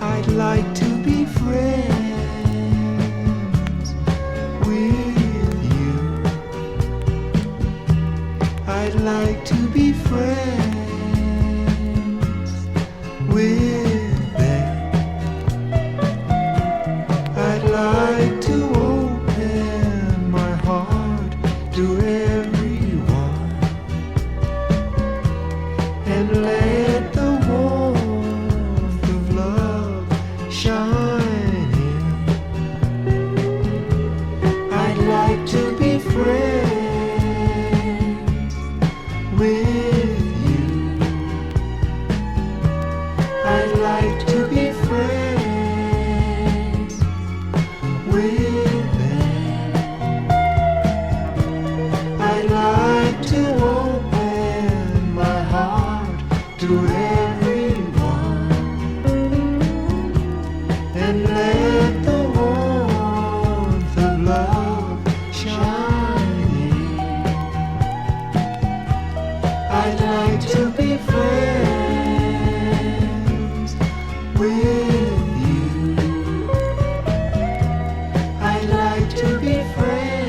I'd like to be friends with you. I'd like to be friends with them. I'd like to open my heart to everyone and let the warmth of love shine in. I'd like to be friends with you. I'd like to be friends with them. I'd like to open my heart to everyone and let the warmth of love shine in. I'd like to be friends with you. I'd like to be friends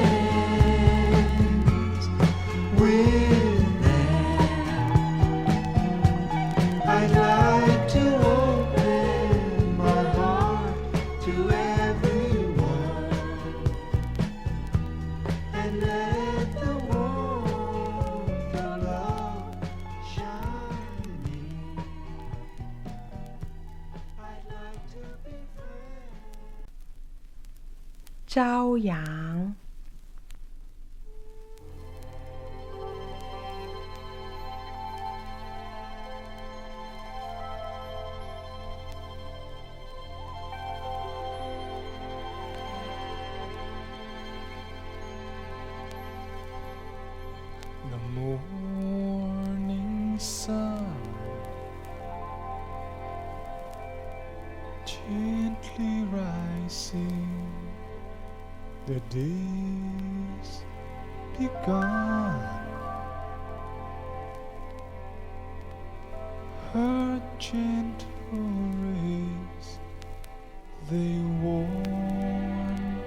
with them. I'd like to open my heart to everyone and let the warmth of love shine in. I'd like to be friends. 朝阳。The morning sun gently rising, the day's begun. Her gentle rays, they warm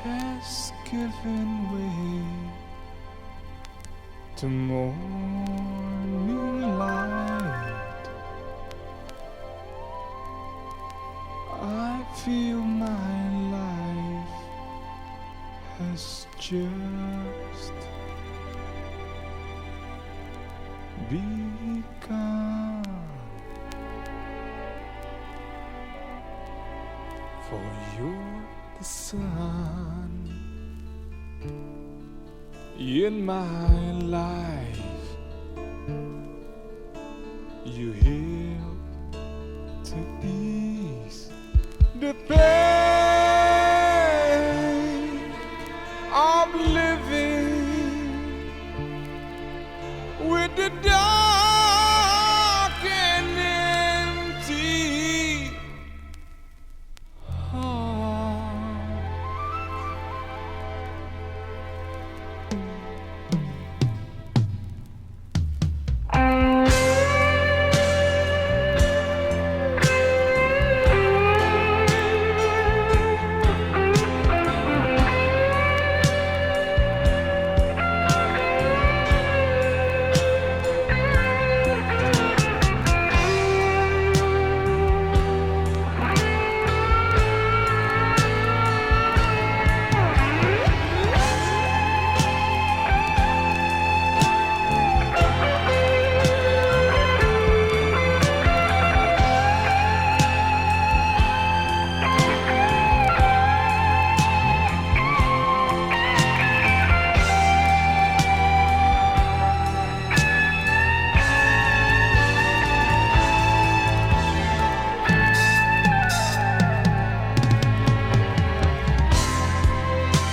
has given way to morning light. I feel my life has just begun. For you're the sun in my life. You help to ease the pain of living with the dark and empty heart.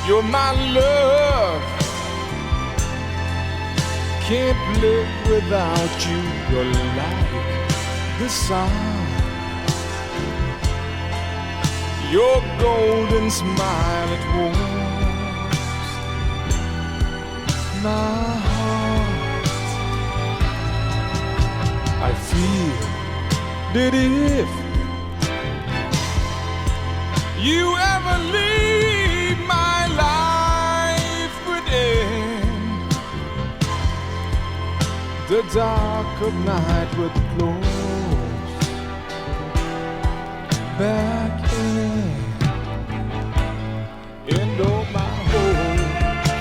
You're my love, can't live without you. You're like the sun, your golden smile, it warms my heart. I feel that if you ever leave my life would end, the dark of night would close back in, and oh my hopes,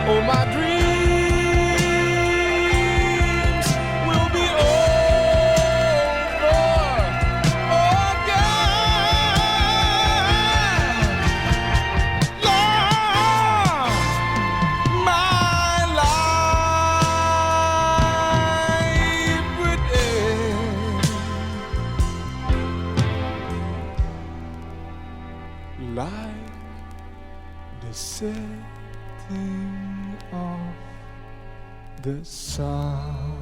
oh my dreams will be over. Oh God, Lord, my life would end like the setting of the sun.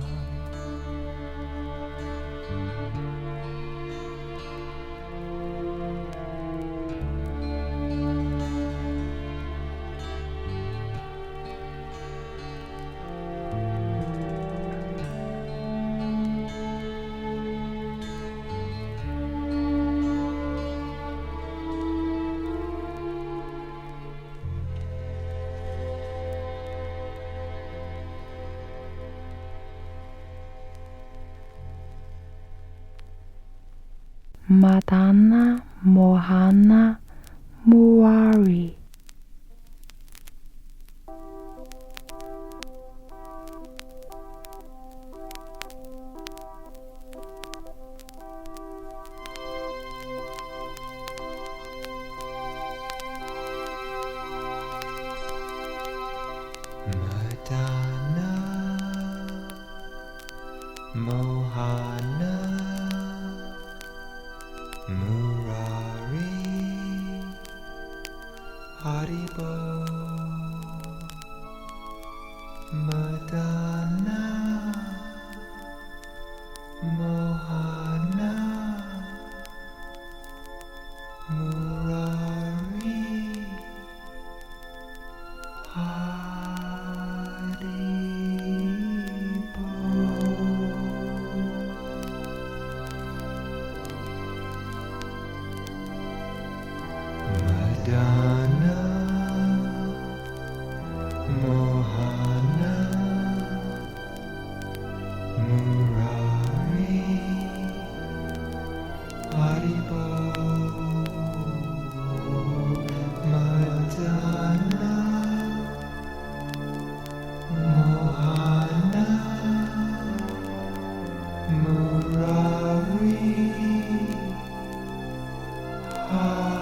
Madonna Mohana Murari. Madonna Mohana Murari Haribo Madonna Mohana Murari Haribo Madonna, Mohana, Murari, Haribo, Madonna, Mohana, Murari, Haribo.